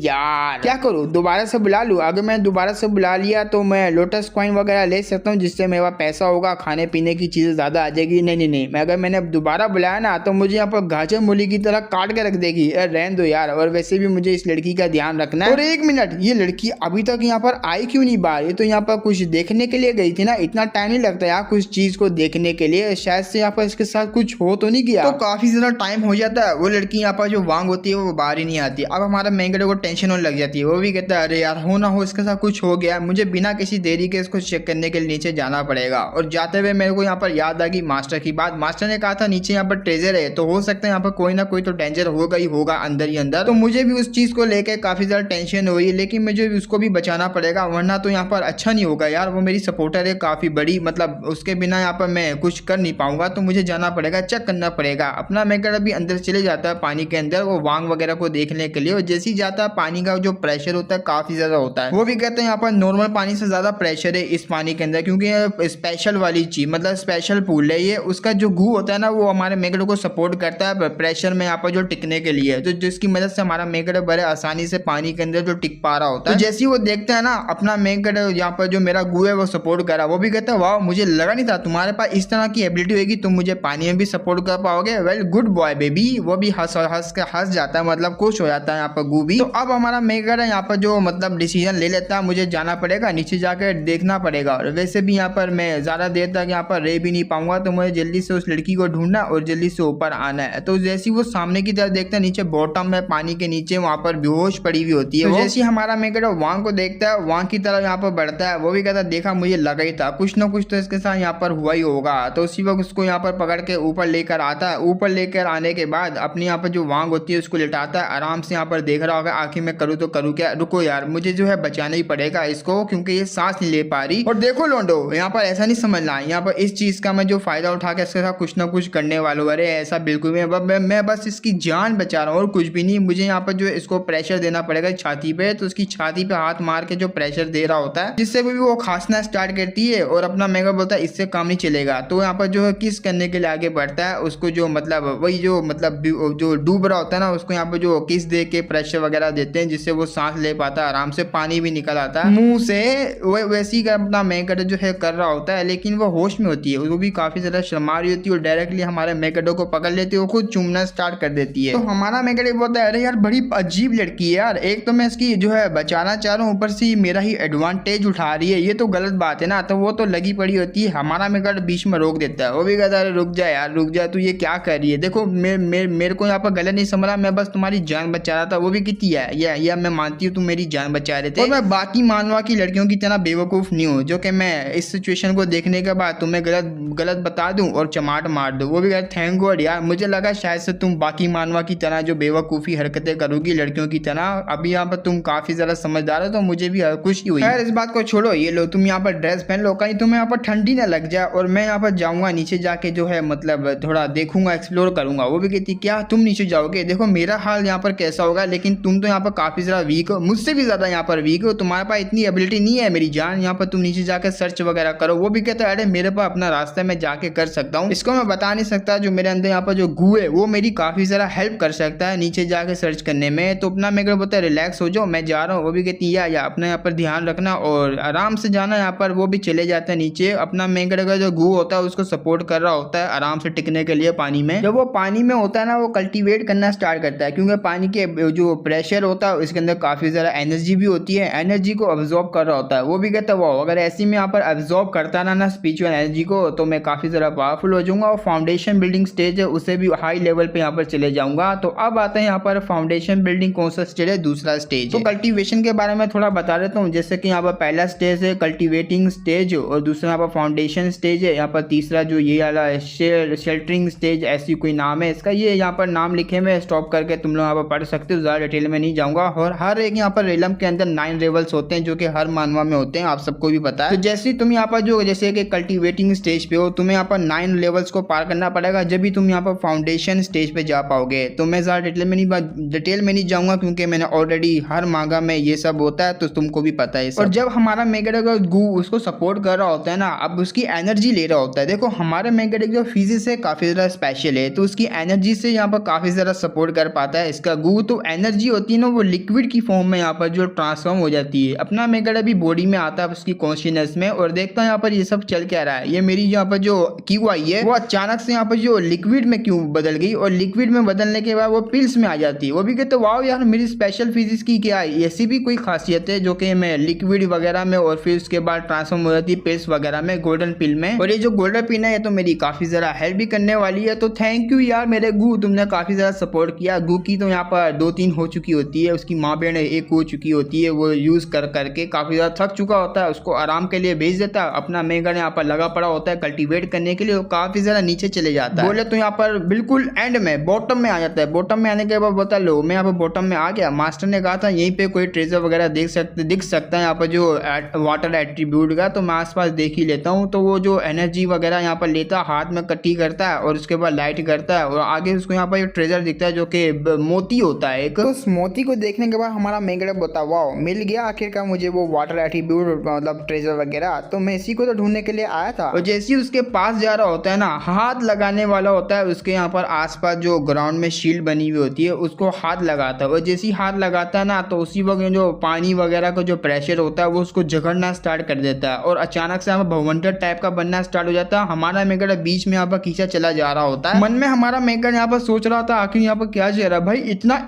यार, क्या करूँ दोबारा से बुला लूँ। अगर मैं दोबारा से बुला लिया तो मैं लोटस कॉइन वगैरह ले सकता हूँ जिससे मेरा पैसा होगा, खाने पीने की चीज़ें ज़्यादा आ जाएगी। नहीं मैं अगर मैंने दोबारा बुलाया ना तो मुझे यहाँ पर गाजर मूली की तरह काट के रख देगी। रहने दो यार, और वैसे भी मुझे इस लड़की का ध्यान रखना है। और एक मिनट, ये लड़की अभी तक यहाँ पर आई क्यों नहीं बाहर? ये तो यहाँ पर कुछ देखने के लिए गई थी ना, इतना टाइम नहीं लगता यार कुछ चीज को देखने के लिए, शायद से यहाँ पर इसके साथ कुछ हो तो नहीं किया। तो काफी ज्यादा टाइम हो जाता है, वो लड़की यहाँ पर जो वांग होती है वो बाहर ही नहीं आती। अब हमारा मैंगो को टेंशन होने लग जाती है। वो भी कहता है अरे यार हो ना हो इसके साथ कुछ हो गया, मुझे बिना किसी देरी के इसको चेक करने के लिए नीचे जाना पड़ेगा। और जाते हुए मेरे को यहाँ पर याद आ गई मास्टर की बात। मास्टर ने कहा था नीचे यहाँ पर ट्रेजर है, तो हो सकता है यहाँ पर कोई ना कोई तो डेंजर होगा ही होगा अंदर ही अंदर। तो मुझे भी उस चीज को लेकर काफी ज्यादा टेंशन हो रही है, लेकिन मुझे उसको भी बचाना पड़ेगा वरना तो यहाँ पर अच्छा नहीं होगा यार। वो मेरी सपोर्टर है काफी बड़ी, मतलब उसके बिना यहाँ पर मैं कुछ कर नहीं पाऊंगा, तो मुझे जाना पड़ेगा, चेक करना पड़ेगा। अपना मेकर अभी अंदर चले जाता है पानी के अंदर वो वांग वगैरह को देखने के लिए, और जैसे ही जाता है पानी का जो प्रेशर होता है काफी ज्यादा होता है। वो भी कहते हैं यहाँ पर नॉर्मल पानी से ज्यादा प्रेशर है इस पानी के अंदर, क्योंकि स्पेशल वाली चीज मतलब स्पेशल पूल है ये। उसका जो गू होता है ना वो हमारे मेकर को सपोर्ट करता है प्रेशर में यहाँ पर जो टिकने के लिए, तो जिसकी मदद से हमारा मेकर बड़े आसानी से पानी के अंदर जो टिक पा रहा होता है। तो जैसे ही वो देखते हैं ना अपना मेकर यहाँ पर जो मेरा गू है वो सपोर्ट कर रहा, वो भी कहता है वाह मुझे लगा नहीं था तुम्हारे पास इस तरह की एबिलिटी होगी, तुम मुझे पानी में भी सपोर्ट कर पाओगे। Well good boy baby. वो भी हंस जाता है, मतलब खुश हो जाता है यहाँ पर गू भी। तो अब हमारा मेकर यहाँ पर जो मतलब डिसीजन ले लेता है, मुझे जाना पड़ेगा नीचे जाकर देखना पड़ेगा। और वैसे भी यहाँ पर मैं ज्यादा देर तक यहाँ पर रह भी नहीं पाऊंगा, तो मुझे जल्दी से उस लड़की को ढूंढना और जल्दी से ऊपर आना है। तो जैसे वो सामने की तरफ देखता है नीचे बॉटम में पानी के नीचे वहां पर बेहोश पड़ी हुई होती है। तो जैसे हमारा मेकर वहां को देखता है वहां की तरफ यहाँ पर बढ़ता है, वो भी कहता है देखा मुझे लगा ही था कुछ ना कुछ तो इसके साथ यहाँ पर हुआ ही होगा। तो उसी वक्त उसको यहाँ पर पकड़ के ऊपर लेकर आता है। ऊपर लेकर आने के बाद अपनी यहाँ पर जो वांग होती है उसको लिटाता है, आराम से यहाँ पर देख रहा होगा आखिर में करूँ तो करूँ क्या। रुको यार मुझे जो है बचाना ही पड़ेगा इसको, क्योंकि ये सांस नहीं ले पा रही। और देखो लोंडो यहाँ पर ऐसा नहीं समझना, यहाँ पर इस चीज का मैं जो फायदा उठा के इसके साथ कुछ ना कुछ करने वालों। अरे ऐसा बिल्कुल भी मैं बस इसकी जान बचा रहा हूँ और कुछ भी नहीं। मुझे यहाँ पर जो इसको प्रेशर देना पड़ेगा छाती पे, तो उसकी छाती पे हाथ मार के जो प्रेशर दे रहा होता है जिससे भी वो खांसना स्टार्ट करती है। और अपना मेगा बोलता है इससे काम नहीं चलेगा, तो यहाँ पर जो है किस करने के लिए आगे बढ़ता है। उसको जो मतलब वही जो मतलब जो डूब रहा होता है ना उसको यहाँ पर जो किस दे के प्रेशर वगैरह देते हैं जिससे वो सांस ले पाता है, आराम से पानी भी निकल आता है मुंह से। वैसे ही अपना मेकड जो है कर रहा होता है, लेकिन वो होश में होती है, वो भी काफी ज्यादा शर्मा रही होती है और डायरेक्टली हमारे मेकडो को पकड़ लेती है, वो खुद चूमना स्टार्ट कर देती है। तो हमारा मेकड बोलता है अरे यार बड़ी अजीब लड़की है यार, एक तो मैं इसकी जो है बचाना चाह रहा हूँ, ऊपर से मेरा ही एडवांटेज उठा रही रही है, ये तो गलत बात है ना। तो वो तो लगी पड़ी होती है, हमारा मेकड़ बीच में रोक देता है। वो भी कहता है रुक जा यार रुक जा, तू ये क्या कर रही है। देखो मेरे को यहाँ पर गलत नहीं समझ रहा, मैं बस तुम्हारी जान बचा रहा था। वो भी कितनी है या मैं मानती हूँ तुम मेरी जान बचा रहे थे, और मैं बाकी मानवा की लड़कियों की तरह बेवकूफ़ नहीं हूँ जो कि मैं इस सिचुएशन को देखने के बाद तुम्हें गलत बता दूँ और चमाट मार दूँ। वो भी कहता थैंक गॉड यार, मुझे लगा शायद से तुम बाकी मानवा की तरह जो बेवकूफ़ी हरकतें करोगी लड़कियों की तरह। अभी यहाँ पर तुम काफ़ी ज़्यादा समझदार हो तो मुझे भी खुशी हुई। खैर इस बात को छोड़ो, ये लो तुम यहाँ पर ड्रेस पहन लो, कहीं तुम्हें यहाँ पर ठंडी ना लग जाए। और मैं यहाँ पर जाऊँगा नीचे जाके जो है मतलब थोड़ा देखूंगा, एक्सप्लोर करूंगा। वो भी कहती क्या तुम नीचे जाओगे? देखो मेरा हाल यहाँ पर कैसा होगा, लेकिन तुम तो यहाँ पर काफ़ी ज़्यादा वीक हो, मुझसे भी ज़्यादा यहाँ पर वीक हो, तुम्हारे पास इतनी एबिलिटी नहीं है मेरी जान। यहाँ पर तुम नीचे जाकर सर्च वगैरह करो। वो भी कहता है अरे मेरे पास अपना रास्ता मैं जाके कर सकता हूँ, इसको मैं बता नहीं सकता। जो मेरे अंदर यहाँ पर जो गू है वो मेरी काफ़ी ज़्यादा हेल्प कर सकता है नीचे जाके सर्च करने में। तो अपना मेरे को बोलता है रिलैक्स हो जाओ, मैं जा रहा हूँ। वो भी कहती है या अपना यहाँ पर ध्यान रखना और आराम से जाना यहाँ पर। वो भी चले जाते हैं नीचे, अपना मेंगड़ का जो गू होता है उसको सपोर्ट कर रहा होता है आराम से टिकने के लिए पानी में। जब वो पानी में होता है ना, वो कल्टीवेट करना स्टार्ट करता है, क्योंकि पानी के जो प्रेशर होता है इसके अंदर काफ़ी ज़्यादा एनर्जी भी होती है, एनर्जी को अब्जॉर्ब कर रहा होता है। वो भी कहता है वाह, अगर ऐसी में यहाँ पर अब्जॉर्ब करता ना स्पिरिचुअल एनर्जी को, तो मैं काफ़ी ज़्यादा पावरफुल हो जाऊंगा और फाउंडेशन बिल्डिंग स्टेज है उसे भी हाई लेवल पे यहाँ पर चले जाऊंगा। तो अब आता है यहाँ पर फाउंडेशन बिल्डिंग कौन सा स्टेज है, दूसरा स्टेज। तो कल्टीवेशन के बारे में थोड़ा बता देता हूँ। जैसे कि यहाँ पर पहला स्टेज है कल्टीवेटिंग स्टेज, और दूसरा यहाँ पर फाउंडेशन स्टेज है। यहाँ पर तीसरा जो ये वाला शेल्टरिंग स्टेज, ऐसी कोई नाम है इसका, ये यहाँ पर नाम लिखे हुए, स्टॉप करके तुम लोग यहाँ पर पढ़ सकते हो, ज़्यादा डिटेल में नहीं जाऊँगा। और हर एक यहाँ पर रेलम के अंदर 9 लेवल्स होते हैं जो कि हर मानवा में होते हैं, आप सबको भी पता है। तो जैसे तुम यहाँ पर जो जैसे कि कल्टीवेटिंग स्टेज पे हो, तुम्हें यहाँ पर 9 लेवल्स को पार करना पड़ेगा, जब भी तुम यहाँ पर फाउंडेशन स्टेज पे जा पाओगे। तो मैं ज़्यादा डिटेल में नहीं जाऊँगा क्योंकि मैंने ऑलरेडी हर मांगा में ये सब होता है, तो तुमको भी पता है। और जब हमारा मेगेडिक गू उसको सपोर्ट कर रहा होता है ना, अब उसकी एनर्जी ले रहा होता है। देखो हमारे मेगेडिक जो फिजिक्स है काफ़ी ज़्यादा स्पेशल है, तो उसकी एनर्जी से यहाँ पर काफ़ी ज़्यादा सपोर्ट कर पाता है इसका गू। तो एनर्जी होती है ना, वो लिक्विड की फॉर्म में यहाँ पर जो ट्रांसफॉर्म हो जाती है। अपना मेगेडिक अभी बॉडी में आता है उसकी कॉन्शियसनेस में, और देखता है यहाँ पर ये सब चल क्या रहा है। ये मेरी यहाँ पर जो क्यू आई है वो अचानक से यहाँ पर जो लिक्विड में क्यों बदल गई, और लिक्विड में बदलने के बाद वो पिल्स में आ जाती है। वो भी कहते वाह यार, मेरी स्पेशल फिजिक्स की क्या है, ऐसी भी कोई खासियत है जो कि मैं लिक्विड वगैरह में और फिर उसके बाद ट्रांसफॉर्म हो जाती है पिल्स वगैरह में, गोल्डन पिल में। और ये जो गोल्डन पिल है ये तो मेरी काफ़ी ज़्यादा हेल्प भी करने वाली है। तो थैंक यू यार मेरे गू, तुमने काफ़ी ज़्यादा सपोर्ट किया। गू की तो यहाँ पर 2-3 हो चुकी होती है, उसकी माँ बहन 1 हो चुकी होती है। वो यूज़ करके काफ़ी ज़्यादा थक चुका होता है, उसको आराम के लिए भेज देता है। अपना मेगन यहाँ पर लगा पड़ा होता है कल्टीवेट करने के लिए, वो काफ़ी ज़्यादा नीचे चले जाता है। बोले तो यहाँ पर बिल्कुल एंड में बॉटम में आ जाता है। बॉटम में आने के बाद बता लो मैं यहाँ पर बॉटम में आ गया। मास्टर ने कहा था यहीं पे कोई ट्रेजर वगैरह दिख सकता है यहाँ पर जो वाटर एट्रीब्यूट का, तो मैं आसपास देख ही लेता हूँ। तो वो जो एनर्जी वगैरह यहाँ पर लेता है, हाथ में कट्टी करता है और उसके बाद लाइट करता है, और आगे उसको यहाँ पर एक ट्रेजर दिखता है जो कि मोती होता है एक। तो उस मोती को देखने के बाद हमारा मेगड़ बता वाओ, मिल गया आखिरकार मुझे वो वाटर एट्रीब्यूट मतलब ट्रेजर वगैरह। तो मैं इसी को तो ढूंढने के लिए आया था। और जैसे ही उसके पास जा रहा होता है ना, हाथ लगाने वाला होता है, उसके यहाँ पर आसपास जो ग्राउंड में शील्ड बनी हुई होती है उसको हाथ लगाता है। और जैसे ही हाथ लगाता है ना, तो उसी वक्त जो पानी वगैरह का जो प्रेशर होता है वो उसको झगड़ना स्टार्ट कर देता है, और अचानक से यहाँ पर भवंटर टाइप का बनना स्टार्ट हो जाता है। हमारा मेगड़ बीच में यहाँ पर खींचा चला जा रहा होता है। मन में हमारा मेगड़ यहाँ पर सोच रहा था आखिर यहाँ पर क्या चल रहा है भाई,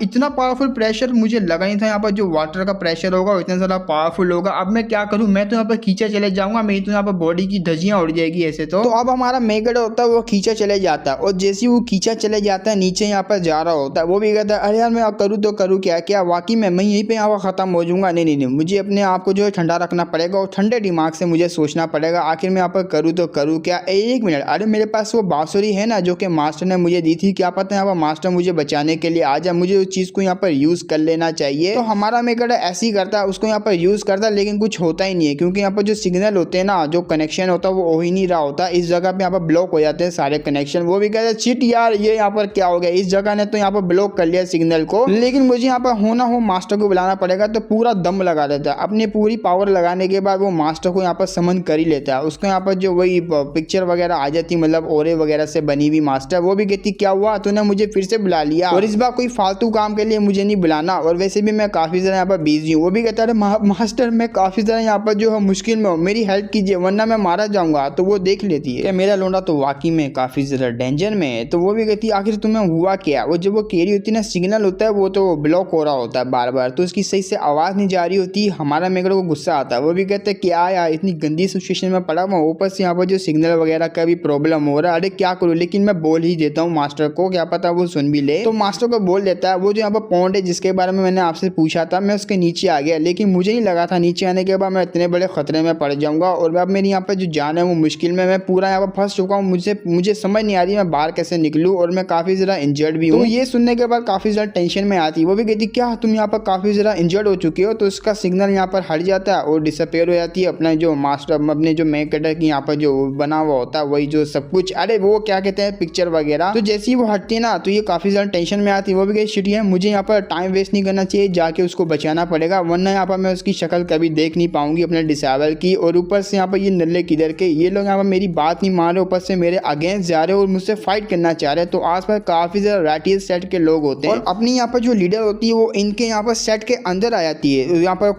इतना पावरफुल प्रेशर मुझे लगा नहीं था यहाँ पर जो वाटर का प्रेशर होगा इतना ज़्यादा पावरफुल होगा। अब मैं क्या करूँ, मैं तो यहाँ पर खींचा चले जाऊंगा, मेरी तो यहाँ पर बॉडी की धज्जियां उड़ जाएगी ऐसे। तो अब हमारा मेगड़ होता है वो खींचा चले जाता है, और जैसे वो खींचा चले जाता है नीचे यहाँ पर जा रहा होता है, वो भी कहता है अरे यार मैं करूँ तो करूँ क्या वाकई में मैं यहीं पे यहाँ पर खत्म हो जाऊंगा। नहीं, मुझे अपने आप को जो है ठंडा रखना पड़ेगा और ठंडे दिमाग से मुझे सोचना पड़ेगा आखिर मैं यहाँ पर करूँ तो करूँ क्या। 1 मिनट, अरे मेरे पास वो बांसुरी है ना जो कि मास्टर ने मुझे दी थी, क्या पता यहाँ पर मास्टर मुझे बचाने के लिए आ जाए, मुझे उस चीज़ को यहाँ पर यूज़ कर लेना चाहिए। तो हमारा मेगड़ ऐसे ही करता है, उसको यहाँ पर यूज़ करता है, लेकिन कुछ होता ही नहीं है क्योंकि यहाँ पर जो सिग्नल होते हैं ना, जो कनेक्शन होता है वो हो ही नहीं रहा होता। इस जगह पे यहाँ पर ब्लॉक हो जाते हैं सारे कनेक्शन। वो भी कहते हैं चिट यार ये यहाँ पर क्या हो गया, इस जगह ने तो यहाँ पर ब्लॉक कर लिया सिग्नल को, लेकिन मुझे यहाँ पर होना हो मास्टर को बुलाना पड़ेगा। तो पूरा दम लगा देता है, अपनी पूरी पावर लगाने के बाद वो मास्टर को यहाँ पर समन कर ही लेता है। उसको यहाँ पर जो वही पिक्चर वगैरह आ जाती मतलब ओरे वगैरह से बनी हुई मास्टर, वो भी कहती क्या हुआ तूने मुझे फिर से बुला लिया, और इस बार कोई फालतू काम के लिए मुझे नहीं बुलाना, और वैसे भी मैं काफ़ी ज़्यादा यहाँ पर बिजी हूँ। वो भी कहता है मास्टर मैं काफ़ी ज़्यादा यहाँ पर जो है मुश्किल में हूँ, मेरी हेल्प कीजिए वरना मैं मारा जाऊँगा। तो वो देख लेती है मेरा लोंडा तो वाकई में काफ़ी ज़्यादा डेंजर में है। तो वो भी कहती है आखिर तुम्हें हुआ क्या। वो जब वो कह रही होती है ना, सिग्नल होता है वो तो ब्लॉक हो रहा होता है बार बार, तो उसकी सही से आवाज़ नहीं जा रही होती। हमारा मेगड़ को गुस्सा आता है, वो भी कहते हैं क्या यार इतनी गंदी सिचुएशन में पड़ा हुआ, ऊपर से यहाँ पर जो सिग्नल वगैरह का भी प्रॉब्लम हो रहा है, अरे क्या करूँ, लेकिन मैं बोल ही देता हूँ मास्टर को, क्या पता वो सुन भी ले। तो मास्टर को बोल देता है वो जो यहाँ पर पॉन्ड है जिसके बारे में मैंने आपसे पूछा था, मैं उसके नीचे आ गया, लेकिन मुझे नहीं लगा था नीचे आने के बाद मैं इतने बड़े खतरे में पड़ जाऊंगा और अब मेरी यहाँ पर जो जान है वो मुश्किल में, मैं पूरा यहाँ पर फंस चुका हूँ, मुझे समझ नहीं आ रही मैं बाहर कैसे निकलूँ और मैं काफ़ी ज़्यादा इंजर्ड भी हूँ। तो ये सुनने के बाद काफ़ी ज़्यादा टेंशन में आती, वो भी कहती क्या तुम यहाँ पर काफ़ी ज़्यादा इंजर्ड हो चुके हो, तो उसका सिग्नल यहाँ पर हट जाता है और डिसअपेयर हो जाती है अपना जो मास्टर अपने जो मेन कैरेक्टर की यहाँ पर जो बना हुआ होता है वही जो सब कुछ, अरे वो क्या कहते हैं पिक्चर वगैरह। तो जैसे ही वो हटती है ना तो ये काफ़ी ज़्यादा टेंशन में आती है, वो भी कहती शिट है मुझे यहाँ पर टाइम वेस्ट नहीं करना चाहिए, जाके उसको बचाना पड़ेगा वरना यहाँ पर मैं उसकी शक्ल कभी देख नहीं पाऊंगी अपने डिसेबल की। और ऊपर से यहाँ पर ये नल्ले किधर के ये लोग यहाँ पर मेरी बात नहीं मान रहे, ऊपर से मेरे अगेंस्ट जा रहे और मुझसे फाइट करना चाह रहे हैं। तो आसपास काफ़ी ज़्यादा रैटियस सेट के लोग होते हैं और अपनी यहाँ पर जो लीडर होती है वो इनके यहाँ पर सेट के अंदर आ जाती है। यहाँ पर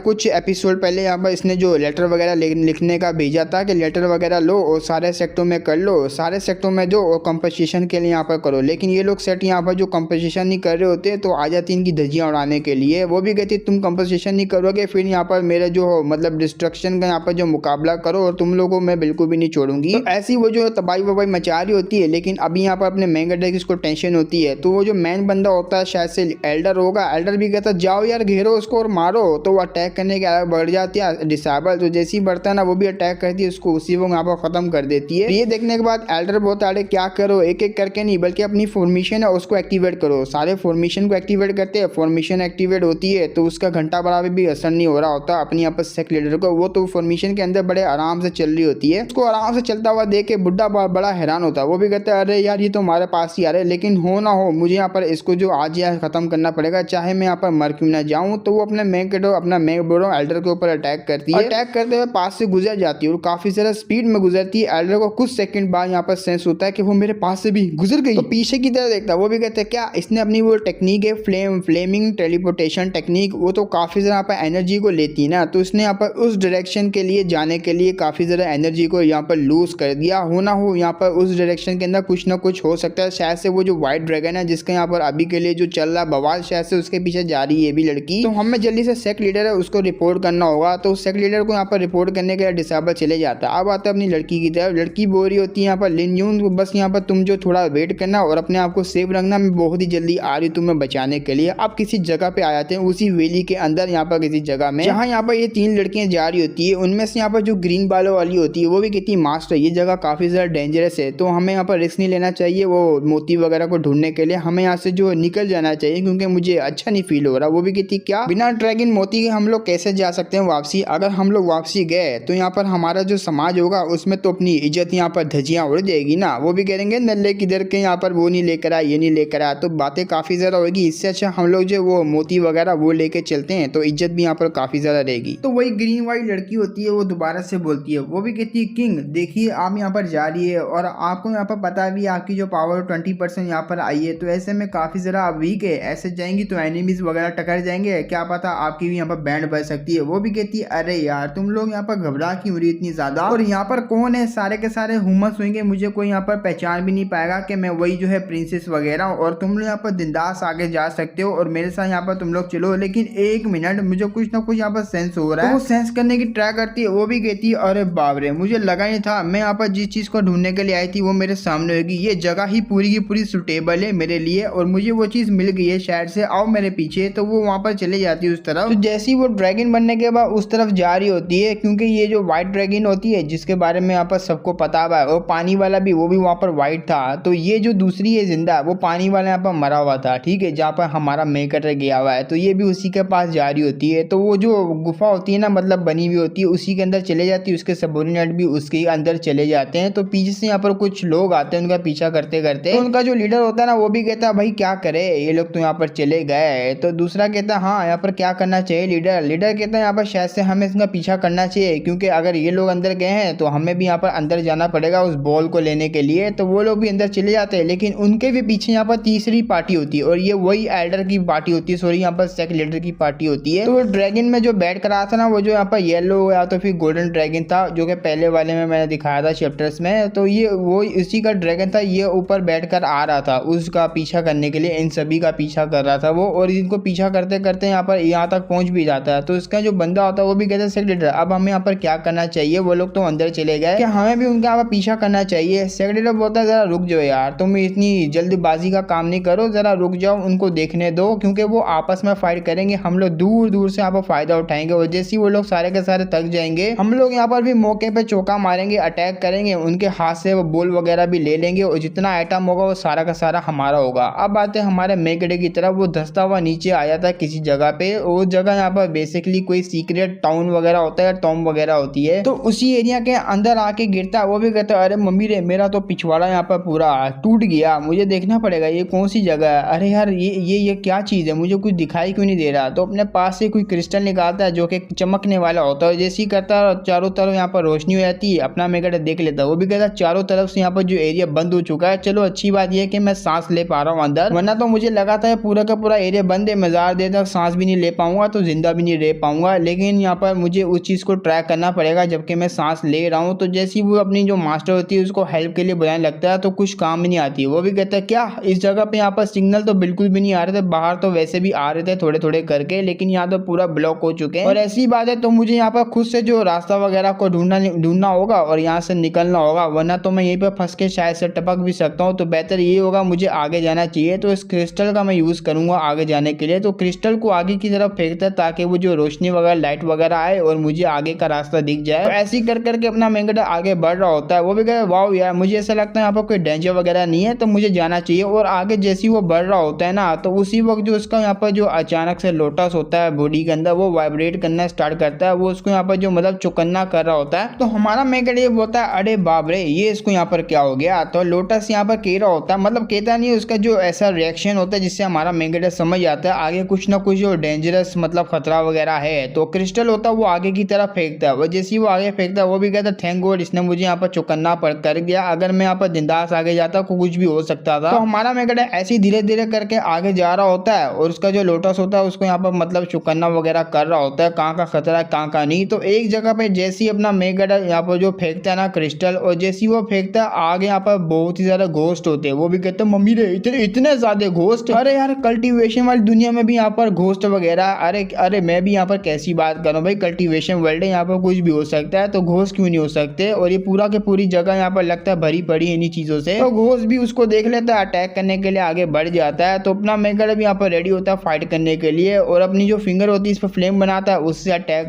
कुछ एपिसोड पहले यहाँ पर इसने जो लेटर वगैरह लिखने का भेजा था कि लेटर वगैरह लो और सारे सेक्टरों में कर लो, सारे सेक्टरों में जो कंपनसेशन के लिए यहाँ पर करो, लेकिन ये लोग सेट यहाँ पर जो कंपनसेशन नहीं कर रहे होते तो आ जाती इनकी धज्जियाँ उड़ाने के लिए। वो भी कहती तुम कंपनसेशन नहीं करोगे फिर यहाँ पर मेरे जो मतलब डिस्ट्रक्शन का यहाँ पर जो मुकाबला करो और तुम लोगों को मैं बिल्कुल भी नहीं छोड़ूंगी। तो ऐसी वो जो तबाही वबाही मचा रही होती है, लेकिन अभी यहाँ पर अपने मेन कैरेक्टर की इसको टेंशन होती है। तो वो जो मेन बंदा होता है शायद से एल्डर होगा, एल्डर भी कहता है जाओ यार घेरो उसको और मारो, तो वो अटैक करने के अलग बढ़ जाती है डिसेबल। तो जैसे ही बढ़ता है ना वो भी अटैक करती है उसको, उसी वो यहाँ पर खत्म कर देती है। ये देखने के बाद एल्डर बोलता है क्या करो, एक एक करके नहीं बल्कि अपनी फॉर्मेशन है उसको एक्टिवेट करो। सारे फॉर्मेशन को एक्टिवेट करते हैं, फॉर्मेशन एक्टिवेट होती है तो उसका घंटा बराबर भी असर नहीं हो रहा होता अपनी यहाँ पर सेक लीडर को। वो तो फॉर्मेशन के अंदर बड़े आराम से चल रही होती है, उसको आराम से चलता हुआ देख के बुढ़ा बड़ा हैरान होता है। वो भी कहता है अरे यार ये तो हमारे पास ही आ रहे, लेकिन हो ना हो मुझे यहाँ पर इसको जो आज यहाँ खत्म करना पड़ेगा, चाहे मैं यहाँ पर मर क्यों ना जाऊँ। तो वो अपने अपना मेन बोलो एल्डर के ऊपर अटैक करती है, अटैक करते हुए पास से गुजर जाती है और काफी ज्यादा स्पीड में गुजरती है। एल्डर को कुछ सेकंड बाद यहाँ पर सेंस होता है कि वो मेरे पास से भी गुजर गई, तो पीछे की तरह देखता है। वो भी कहते हैं क्या इसने अपनी वो टेक्निक है फ्लेमिंग टेलीपोर्टेशन टेक्निक, वो तो काफी ज्यादा यहाँ पर एनर्जी को लेती है ना, तो इसने यहाँ पर उस डायरेक्शन के लिए जाने के लिए काफी ज्यादा एनर्जी को यहाँ पर लूज कर दिया। हो ना हो यहाँ पर उस डायरेक्शन के अंदर कुछ ना कुछ हो सकता है, शायद से वो जो व्हाइट ड्रैगन है जिसका यहाँ पर अभी के लिए जो चल रहा बवाल शायद से उसके पीछे जा रही है ये भी लड़की। तो हमें जल्दी से सेक लीडर है उसको रिपोर्ट करना होगा। तो सेक लीडर को यहाँ पर रिपोर्ट करने के लिए डिसेबल चले जाता है। अब आता है अपनी लड़की की तरफ, लड़की बोल रही होती है यहाँ पर लिन यून बस यहाँ पर तुम जो थोड़ा वेट करना और अपने आप को सेफ रखना, मैं बहुत ही जल्दी आ रही तुम्हें बचाने के लिए। आप किसी जगह पे आ जाते हैं उसी वैली के अंदर यहाँ पर किसी जगह में जहाँ यहाँ पर ये 3 लड़कियां जा रही होती है। उनमें से यहाँ पर जो ग्रीन बालों वाली होती है वो भी कहती है मास्टर ये जगह काफी ज्यादा डेंजरस है, तो हमें यहाँ पर रिस्क नहीं लेना चाहिए वो मोती वगैरह को ढूंढने के लिए, हमें यहाँ से जो निकल जाना चाहिए क्योंकि मुझे अच्छा नहीं फील हो रहा। वो भी कहती क्या बिना ड्रैगन मोती के हम लोग कैसे जा सकते हैं वापसी, अगर हम लोग वापसी गए तो यहाँ पर हमारा जो समाज होगा उसमें तो अपनी इज्जत यहाँ पर धज्जियां उड़ जाएगी ना। वो भी कहेंगे नल्ले किधर के यहाँ पर वो नहीं लेकर आया ये नहीं लेकर आया, तो बातें काफी ज्यादा होगी। इससे अच्छा हम लोग जो वो मोती वगैरह वो लेके चलते हैं तो इज्जत भी यहाँ पर काफी ज्यादा रहेगी। तो वही ग्रीन वाली लड़की होती है वो दोबारा से बोलती है, वो भी कहती है किंग देखिए आप यहाँ पर जा रही है और आपको यहाँ पर पता भी आपकी जो पावर 20% यहाँ पर आई है, तो ऐसे में काफी ज्यादा आप वीक है, ऐसे जाएंगी तो एनिमीज वगैरह टकर जाएंगे, क्या पता आपकी भी यहाँ पर बैंड बज सकती है। वो भी कहती है अरे यार तुम लोग यहाँ पर घबरा क्यों रही इतनी ज्यादा, और यहाँ पर कौन है, सारे के सारे ह्यूमंस होंगे, मुझे कोई यहाँ पर पहचान भी नहीं पाएगा कि मैं वही जो है प्रिंसेस वगैरह, और तुम लोग यहाँ पर बिंदास आगे जा सकते हो और मेरे साथ यहाँ पर तुम लोग चलो, लेकिन 1 मिनट मुझे कुछ ना कुछ यहाँ पर सेंस हो रहा है। तो वो सेंस करने की ट्राई करती है। वो भी कहती है अरे बाप रे मुझे लगा नहीं था मैं यहाँ पर जिस चीज को ढूंढने के लिए आई थी वो मेरे सामने होगी, ये जगह ही पूरी की पूरी सुटेबल है मेरे लिए और मुझे वो चीज मिल गई है, शायद से आओ मेरे पीछे। तो वो वहां पर चले जाती है उस तरफ। तो जैसे ही वो ड्रैगन बनने के बाद उस तरफ जा रही होती है, क्योंकि ये जो व्हाइट ड्रैगन होती है जिसके बारे में यहाँ पर सबको पता हुआ है, और पानी वाला भी वो भी वहां पर व्हाइट था, तो ये जो दूसरी है जिंदा वो पानी वाला यहाँ पर मरा हुआ था, ठीक है, जहाँ पर हमारा मेकर गया हुआ है, तो ये भी उसी के पास जा रही होती है। तो वो जो गुफा होती है ना मतलब बनी हुई होती है उसी के अंदर चले जाती है, उसके सबोर्डिनेट भी उसके अंदर चले जाते हैं। तो पीछे से यहाँ पर कुछ लोग आते हैं उनका पीछा करते करते, तो उनका जो लीडर होता है ना वो भी कहता है भाई क्या करे ये लोग तो यहाँ पर चले गए। तो दूसरा कहता है हाँ यहाँ पर क्या करना चाहिए लीडर कहता है यहाँ पर शायद से हमें इसका पीछा करना चाहिए, क्योंकि अगर ये लोग अंदर गए हैं तो हमें भी यहाँ पर अंदर जाना पड़ेगा उस बॉल को लेने के लिए। तो वो लोग भी अंदर चले जाते हैं, लेकिन उनके भी पीछे यहाँ पर तीसरी पार्टी होती है और ये वही एल्डर की पार्टी होती है, सॉरी यहाँ पर सेक लीडर की पार्टी होती है। तो ड्रैगन में जो बैठ कर रहा था ना वो जो यहाँ पर येलो या तो फिर गोल्डन ड्रैगन था जो कि पहले वाले में मैंने दिखाया था चैप्टर्स में, तो ये वो इसी का ड्रैगन था, ये ऊपर बैठकर आ रहा था उसका पीछा करने के लिए, इन सभी का पीछा कर रहा था वो, और इनको पीछा करते करते यहाँ तक पहुंच भी जाता है। तो इसका जो बंदा बंदा होता है वो भी कहता है सेक्रेटरी अब हमें यहाँ पर क्या करना चाहिए, वो लोग तो अंदर चले गए, क्या हमें भी उनके यहाँ पर पीछा करना चाहिए। सेक्रेटरी बोलता है जरा रुक जाओ यार, तुम इतनी जल्दबाजी का काम नहीं करो, जरा रुक जाओ, उनको देखने दो, क्योंकि वो आपस में फाइट करेंगे, हम लोग दूर दूर से यहाँ पर फायदा उठाएंगे और जैसे ही वो लोग सारे के सारे थक जाएंगे हम लोग यहाँ पर भी मौके पे चौका मारेंगे, अटैक करेंगे, उनके हाथ से वो बॉल वगैरह भी ले लेंगे और जितना आइटम होगा वो सारा का सारा हमारा होगा। अब आते हैं हमारे मेगड़े की तरफ, वो धंसता हुआ नीचे आया था किसी जगह पे, वो जगह यहाँ पर बेसिकली कोई सीक्रेट टाउन वगैरह होता है, टॉम वगैरह होती है, तो उसी एरिया के अंदर आके गिरता है। वो भी कहता है अरे मम्मी रे मेरा तो पिछवाड़ा यहाँ पर पूरा टूट गया, मुझे देखना पड़ेगा ये कौन सी जगह है, अरे यार ये क्या चीज़ है, मुझे कुछ दिखाई क्यों नहीं दे रहा। तो अपने पास से कोई क्रिस्टल निकालता है जो कि चमकने वाला होता है, जैसे ही करता है चारों तरफ यहाँ पर रोशनी हो जाती है, अपना मेगड़ा देख लेता है। वो भी कहता है चारों तरफ से यहाँ पर जो एरिया बंद हो चुका है, चलो अच्छी बात यह है कि मैं सांस ले पा रहा हूँ अंदर, वरना तो मुझे लगा था पूरा का पूरा एरिया बंद है, मैं ज़्यादा देर तक सांस भी नहीं ले पाऊंगा तो जिंदा भी नहीं रह पाऊंगा, लेकिन यहाँ पर मुझे उस चीज़ को ट्रैक करना पड़ेगा जबकि मैं सांस ले रहा हूँ। तो जैसी वो अपनी जो मास्टर होती है उसको हेल्प के लिए बुलाने लगता है तो कुछ काम ही नहीं आती। वो भी कहता है क्या इस जगह पे यहाँ पर सिग्नल तो बिल्कुल भी नहीं आ रहे थे, बाहर तो वैसे भी आ रहे थे थोड़े थोड़े करके, लेकिन यहाँ तो पूरा ब्लॉक हो चुके हैं और ऐसी बात है तो मुझे यहाँ पर खुद से जो रास्ता वगैरह को ढूंढना होगा और यहाँ से निकलना होगा, वरना तो मैं यहीं पर फंस के शायद से टपक भी सकता हूँ। तो बेहतर ये होगा मुझे आगे जाना चाहिए, तो इस क्रिस्टल का मैं यूज़ करूँगा आगे जाने के लिए। तो क्रिस्टल को आगे की तरफ फेंकता है ताकि वो जो रोशनी वगैरह लाइट वगैरह आए और मुझे आगे का रास्ता दिख जाए। तो ऐसे ही कर करके अपना मेगड़ा आगे बढ़ रहा होता है। वो भी कहे वाह यार मुझे ऐसा लगता है यहाँ पर कोई डेंजर वगैरह नहीं है तो मुझे जाना चाहिए। और आगे जैसे ही वो बढ़ रहा होता है ना तो उसी वक्त जो उसका यहाँ पर जो अचानक से लोटस होता है बॉडी के अंदर वो वाइब्रेट करना स्टार्ट करता है, वो उसको यहाँ पर जो मतलब चौकन्ना कर रहा होता है। तो हमारा मेगड़ा ये बोलता है अरे बाप रे ये इसको यहाँ पर क्या हो गया। तो लोटस यहाँ पर कह रहा होता है, मतलब कहता नहीं, उसका जो ऐसा रिएक्शन होता है जिससे हमारा मेगड़ा समझ आता है आगे कुछ ना कुछ जो डेंजरस मतलब खतरा वगैरह है। तो क्रिस्टल होता है वो आगे की तरफ फेंकता है, वो जैसे ही वो आगे फेंकता है वो भी कहता है थैंक गॉड इसने मुझे यहाँ पर चौकन्ना कर गया, अगर मैं यहाँ पर जिंदास आगे जाता तो कुछ भी हो सकता था। तो हमारा मेगड़ा ऐसे ही धीरे धीरे करके आगे जा रहा होता है और उसका जो लोटस होता है उसको यहाँ पर मतलब चौकन्ना वगैरह कर रहा होता है, कहाँ का खतरा है कहाँ का नहीं। तो एक जगह पे जैसे ही अपना मेगड़ा यहाँ पर जो फेंकता है ना क्रिस्टल, और जैसे ही वो फेंकता है आगे यहाँ पर बहुत ही ज्यादा घोस्ट होते हैं। वो भी कहते हैं मम्मी रे इतने ज्यादा घोस्ट, अरे यार कल्टीवेशन वाली दुनिया में भी यहाँ पर घोस्ट वगैरह, अरे मैं भी यहाँ पर कैसी बात करूँ भाई, कल्टीवेशन वर्ल्ड है यहाँ पर कुछ भी हो सकता है तो घोस्ट क्यों नहीं हो सकते। और ये पूरा के पूरी जगह यहाँ पर लगता है भरी पड़ी इन्हीं चीजों से। तो घोस्ट भी उसको देख लेता है, अटैक करने के लिए आगे बढ़ जाता है। तो अपना मेगड़ा भी यहाँ पर रेडी होता है फाइट करने के लिए और अपनी जो फिंगर होती है इस पर फ्लेम बनाता है, उससे अटैक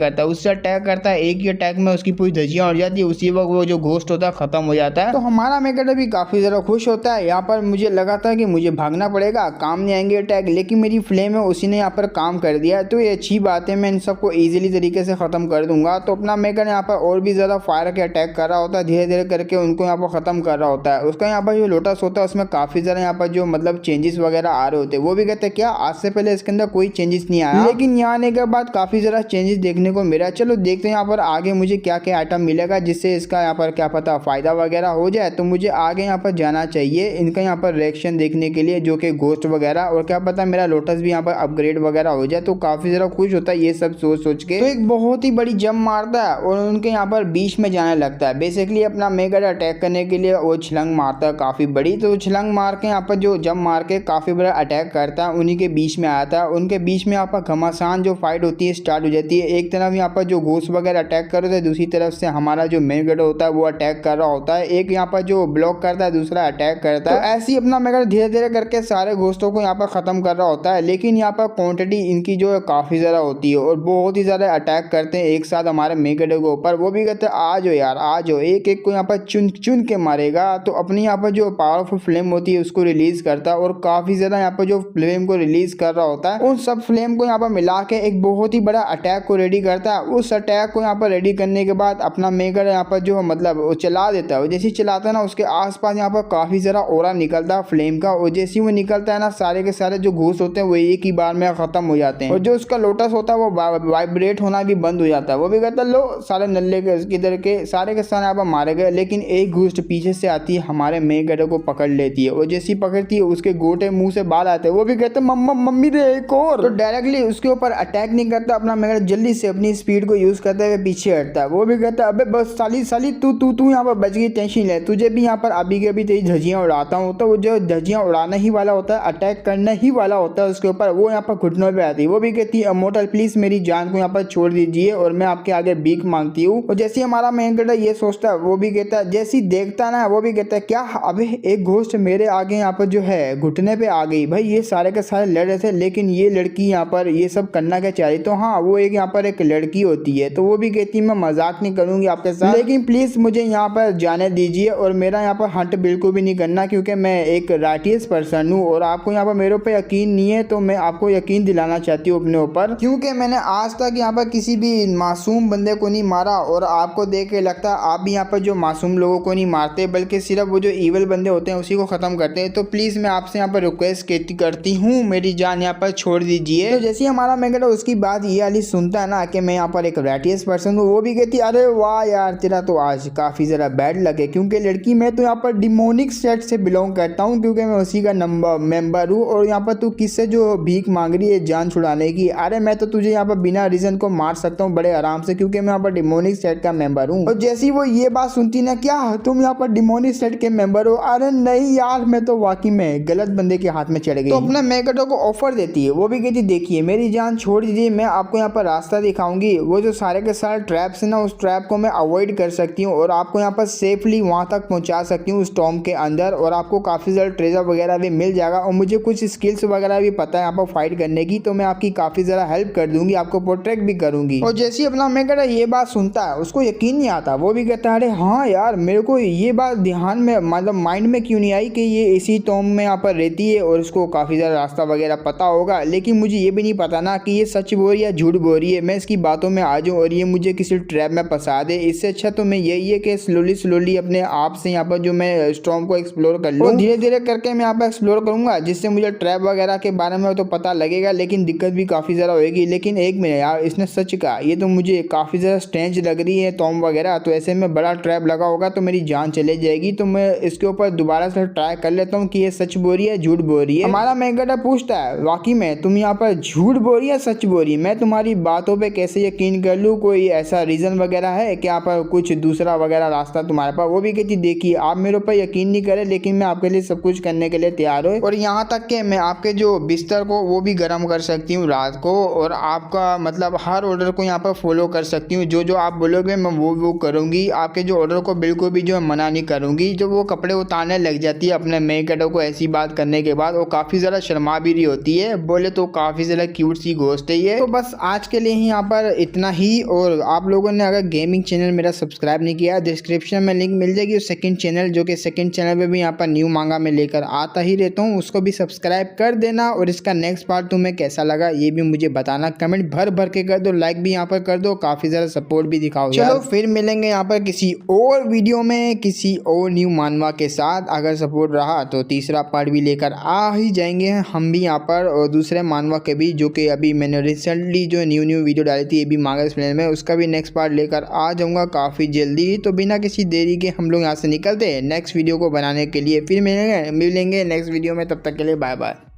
करता है। एक ही अटैक में उसकी पूरी धज्जियां उड़ जाती है, उसी वक्त वो जो घोस्ट होता है खत्म हो जाता है। तो हमारा मेगड़ा भी काफी ज्यादा खुश होता है। यहाँ पर मुझे लगा था कि मुझे भागना पड़ेगा, काम नहीं आएंगे अटैक, लेकिन मेरी फ्लेम है उसी ने यहाँ पर काम कर दिया, तो ये अच्छी बात है, मैं इन सबको इजीली तरीके से खत्म कर दूंगा। तो अपना मेगड़ा यहाँ पर और भी ज्यादा फायर के अटैक कर रहा होता है, धीरे धीरे करके उनको यहाँ पर खत्म कर रहा होता है। उसका यहाँ पर जो लोटस होता है उसमें काफी ज्यादा यहाँ पर जो मतलब चेंजेस वगैरह आ रहे होते हैं। वो भी कहते हैं क्या आज से पहले इसके अंदर कोई चेंजेस नहीं आया, लेकिन यहाँ आने के बाद काफी ज्यादा चेंजेस देखने को मिला। चलो देखते हैं यहाँ पर आगे मुझे क्या क्या आइटम मिलेगा जिससे इसका यहाँ पर क्या पता फायदा वगैरह हो जाए। तो मुझे आगे यहाँ पर जाना चाहिए इनका यहाँ पर रिएक्शन देखने के लिए जो कि घोस्ट वगैरह, और क्या पता मेरा लोटस भी यहाँ पर अपग्रेड वगैरह हो जाए। तो काफी ज्यादा खुश होता है ये सब सोच के। तो एक बहुत ही बड़ी जंप मारता है और उनके यहाँ पर बीच में जाने लगता है। बेसिकली अपना मेगड़ा अटैक करने के लिए वो छलंग मारता है काफी बड़ी, तो छलंग मार के यहाँ पर जो जंप मार के काफी बड़ा अटैक करता है, उन्हीं के बीच में आता है। उनके बीच में यहाँ पर घमासान जो फाइट होती है स्टार्ट हो जाती है। एक तरफ यहाँ पर जो घोस्ट वगैरह अटैक कर रहे थे, दूसरी तरफ से हमारा जो मेगड़ा होता है वो अटैक कर रहा होता है। एक यहाँ पर जो ब्लॉक करता है दूसरा अटैक करता है। ऐसे ही अपना मेगड़ा धीरे धीरे करके सारे घोस्टों को यहाँ पर खत्म कर रहा होता है, लेकिन यहाँ पर क्वांटिटी इनकी जो है काफी ज्यादा होती है और बहुत ही ज्यादा अटैक करते हैं एक साथ हमारे मेगड़े के ऊपर। वो भी कहते हैं आ जाओ यार आ जाओ, एक एक को यहाँ पर चुन चुन के मारेगा। तो अपनी यहाँ पर जो पावरफुल फ्लेम होती है उसको रिलीज करता है और काफी ज्यादा यहाँ पर जो फ्लेम को रिलीज कर रहा होता है उन सब फ्लेम को यहाँ पर मिला के एक बहुत ही बड़ा अटैक को रेडी करता है। उस अटैक को यहाँ पर रेडी करने के बाद अपना मेगड़ा यहाँ पर जो मतलब वो चला देता है। जैसे चलाता है ना उसके आसपास यहाँ पर काफी सारा ऑरा निकलता है फ्लेम का, और जैसे वो निकलता है ना सारे के सारे जो घोस्ट होते हैं वो एक ही बार में खत्म हो जाते हैं और जो उसका लोटस होता है वो वाइब्रेट होना भी बंद हो जाता है। वो भी कहता है लो सारे नल्ले के इधर के सारे यहाँ पर मारे गए, लेकिन एक घोस्ट पीछे से आती है हमारे मेगड़े को पकड़ लेती है और जैसी पकड़ती है उसके गोटे मुंह से बाल आते हैं। वो भी कहते हैं मम्मी रे एक और। तो डायरेक्टली उसके ऊपर अटैक नहीं करता, अपना मेगड़ा जल्दी से अपनी स्पीड को यूज करते हुए पीछे हटता है। वो भी कहता है अबे बस साली तू यहाँ पर बच गई, टेंशन ले, तुझे भी यहाँ पर अभी के अभी तेरी धज्जियां उड़ाता हूँ। तो वो जो धज्जियां उड़ाने ही वाला होता है, अटैक करना ही वाला होता है उसके ऊपर, वो यहाँ पर घुटनों पे आती है। वो भी कहती है इमॉर्टल प्लीज मेरी जान को यहाँ पर छोड़ दीजिए और मैं आपके आगे भीख मांगती हूँ। और जैसे हमारा मेन कैरेक्टर ये सोचता है वो भी कहता है, जैसी देखता है ना वो भी कहता है क्या अबे एक घोस्ट मेरे आगे यहाँ पर जो है घुटने पे आ गई। भाई ये सारे के सारे लड़ रहे थे लेकिन ये लड़की यहाँ पर ये सब करना क्या चाह रही, तो हाँ वो एक यहाँ पर एक लड़की होती है तो वो भी कहती है मैं मजाक नहीं करूंगी आपके साथ, लेकिन प्लीज मुझे यहाँ पर जाने दीजिए और मेरा यहाँ पर हंट बिल्कुल भी नहीं करना क्योंकि मैं एक राइटियस पर्सन हूँ और आपको यहाँ पर मेरे पे यकीन नहीं है तो मैं आपको यकीन दिलाना चाहती हूँ अपने ऊपर, क्योंकि मैंने आज तक यहाँ पर किसी भी मासूम बंदे को नहीं मारा और आपको देख के लगता है आप भी यहाँ पर जो मासूम लोगों को नहीं मारते बल्कि सिर्फ वो जो ईवल बंदे होते हैं उसी को खत्म करते हैं। तो प्लीज मैं आपसे यहाँ पर रिक्वेस्ट करती हूँ मेरी जान यहाँ पर छोड़ दीजिए। तो जैसे हमारा मेगेडो उसकी बात ये वाली सुनता है ना कि मैं यहाँ पर एक राइटियस पर्सन हूँ, वो भी कहती है अरे वाह यार तेरा तो आज काफी जरा बैड लगे क्योंकि लड़की मैं तो यहाँ पर डिमोनिक सेट से बिलोंग करता हूँ क्योंकि मैं उसी का मेंबर हूँ और यहाँ पर तू किससे जो भीख मांग रही है जान छुड़ाने की, अरे मैं तो तुझे यहाँ पर बिना रीजन को मार सकता हूँ बड़े आराम से क्योंकि मैं यहाँ पर डिमोनिक सेट का मेंबर हूँ। और जैसी वो ये बात सुनती ना क्या तुम यहाँ पर डिमोनिक सेट के मेंबर हो, अरे नहीं यार मैं तो वाकई में गलत बंदे के हाथ में चढ़ गई। तो अपना मेगेडो को ऑफर देती है, वो भी कहती देखिए मेरी जान छोड़ दीजिए मैं आपको यहाँ पर रास्ता दिखाऊंगी, वो जो सारे के सारे ट्रैप्स है ना उस ट्रैप को मैं अवॉइड कर सकती हूँ और आपको यहाँ पर सेफली वहाँ तक पहुँचा सकती हूँ उस टॉम के अंदर और आपको काफ़ी ज़्यादा ट्रेजर वगैरह भी मिल जाएगा और मुझे कुछ स्किल्स वगैरह भी पता है यहाँ पर फाइट करने की तो मैं आपकी काफ़ी ज़्यादा हेल्प कर दूंगी, आपको प्रोटेक्ट भी करूंगी। और जैसे अपना मेगेडो ये बात सुनता है उसको यकीन नहीं आता, वो भी कहता है अरे हाँ यार मेरे को ये बात ध्यान में मतलब माइंड में क्यों नहीं आई कि ये इसी टॉम में यहाँ पर रहती है और उसको काफ़ी ज़्यादा रास्ता वगैरह पता होगा, लेकिन मुझे ये भी नहीं पता ना कि ये सच बोल रही है या झूठ बोल रही है, मैं इसकी बातों में आ जाऊँ और ये मुझे किसी ट्रैप में फंसा दे। इससे अच्छा तो मैं यही है कि स्लोली अपने आप से यहाँ पर जो मैं स्टॉर्म को एक्सप्लोर कर लूँ, धीरे धीरे करके मैं यहाँ पर एक्सप्लोर करूँगा जिससे मुझे ट्रैप वगैरह के बारे में तो पता लगेगा लेकिन दिक्कत भी काफ़ी ज़्यादा होगी। लेकिन एक मिनट यार इसने सच कहा, ये तो मुझे काफ़ी ज़्यादा स्ट्रेंज लग रही है टॉम वगैरह, तो ऐसे में बड़ा ट्रैप लगा होगा तो मेरी जान चले जाएगी, तो मैं इसके ऊपर दोबारा से ट्राई कर लेता हूँ कि ये सच बोल रही है झूठ बोल रही है। हमारा मेगेडो पूछता है वाकई में तुम यहाँ पर झूठ बोल रही है सच बोल रही है, मैं तुम्हारी बातों पे कैसे यकीन कर लूँ, कोई ऐसा रीज़न वगैरह है कि यहाँ पर कुछ दूसरा वगैरह रास्ता तुम्हारे पास। वो भी कहती देखिए आप मेरे ऊपर यकीन नहीं करें लेकिन मैं आपके लिए सब कुछ करने के लिए तैयार हूँ और यहाँ तक कि मैं आपके जो बिस्तर को वो भी गर्म कर सकती हूँ रात को और आपका मतलब हर ऑर्डर को यहाँ पर फॉलो कर सकती हूँ, जो आप बोलोगे मैं वो करूँगी, आपके जो ऑर्डर को बिल्कुल भी जो मना नहीं करूँगी। जो वो कपड़े उतारने लग जाती है अपने मेगेडो को ऐसी बात करने के बाद वो काफ़ी ज़्यादा शर्मा भी रही होती है, बोले तो काफ़ी ज़्यादा क्यूट सी घोस्ट है ये। तो बस आज के लिए ही यहाँ पर इतना ही, और आप लोगों ने अगर गेमिंग चैनल मेरा सब्सक्राइब नहीं किया डिस्क्रिप्शन में लिंक मिल जाएगी, सेकंड चैनल जो कि सेकंड चैनल पे भी यहाँ पर न्यू मांगा में लेकर आता ही रहता हूँ, उसको भी सब्सक्राइब कर देना और इसका नेक्स्ट पार्ट तुम्हें कैसा लगा ये भी मुझे बताना, कमेंट भर के कर दो, लाइक भी यहाँ पर कर दो, काफ़ी ज़्यादा सपोर्ट भी दिखाओ। चलो फिर मिलेंगे यहाँ पर किसी और वीडियो में किसी और न्यू मानवा के साथ, अगर सपोर्ट रहा तो तीसरा पार्ट भी लेकर आ ही जाएंगे हम भी यहाँ पर, और दूसरे मानवा के भी जो कि अभी मैंने रिसेंटली जो न्यू वीडियो डाली थी ये भी मांगा एक्सप्लेन में, उसका भी नेक्स्ट पार्ट लेकर आ जाऊँगा काफ़ी जल्दी। तो बिना किसी देरी के हम लोग यहाँ से निकलते हैं नेक्स्ट वीडियो को बनाने के लिए, फिर मिलेंगे नेक्स्ट वीडियो में, तब तक के लिए बाय बाय।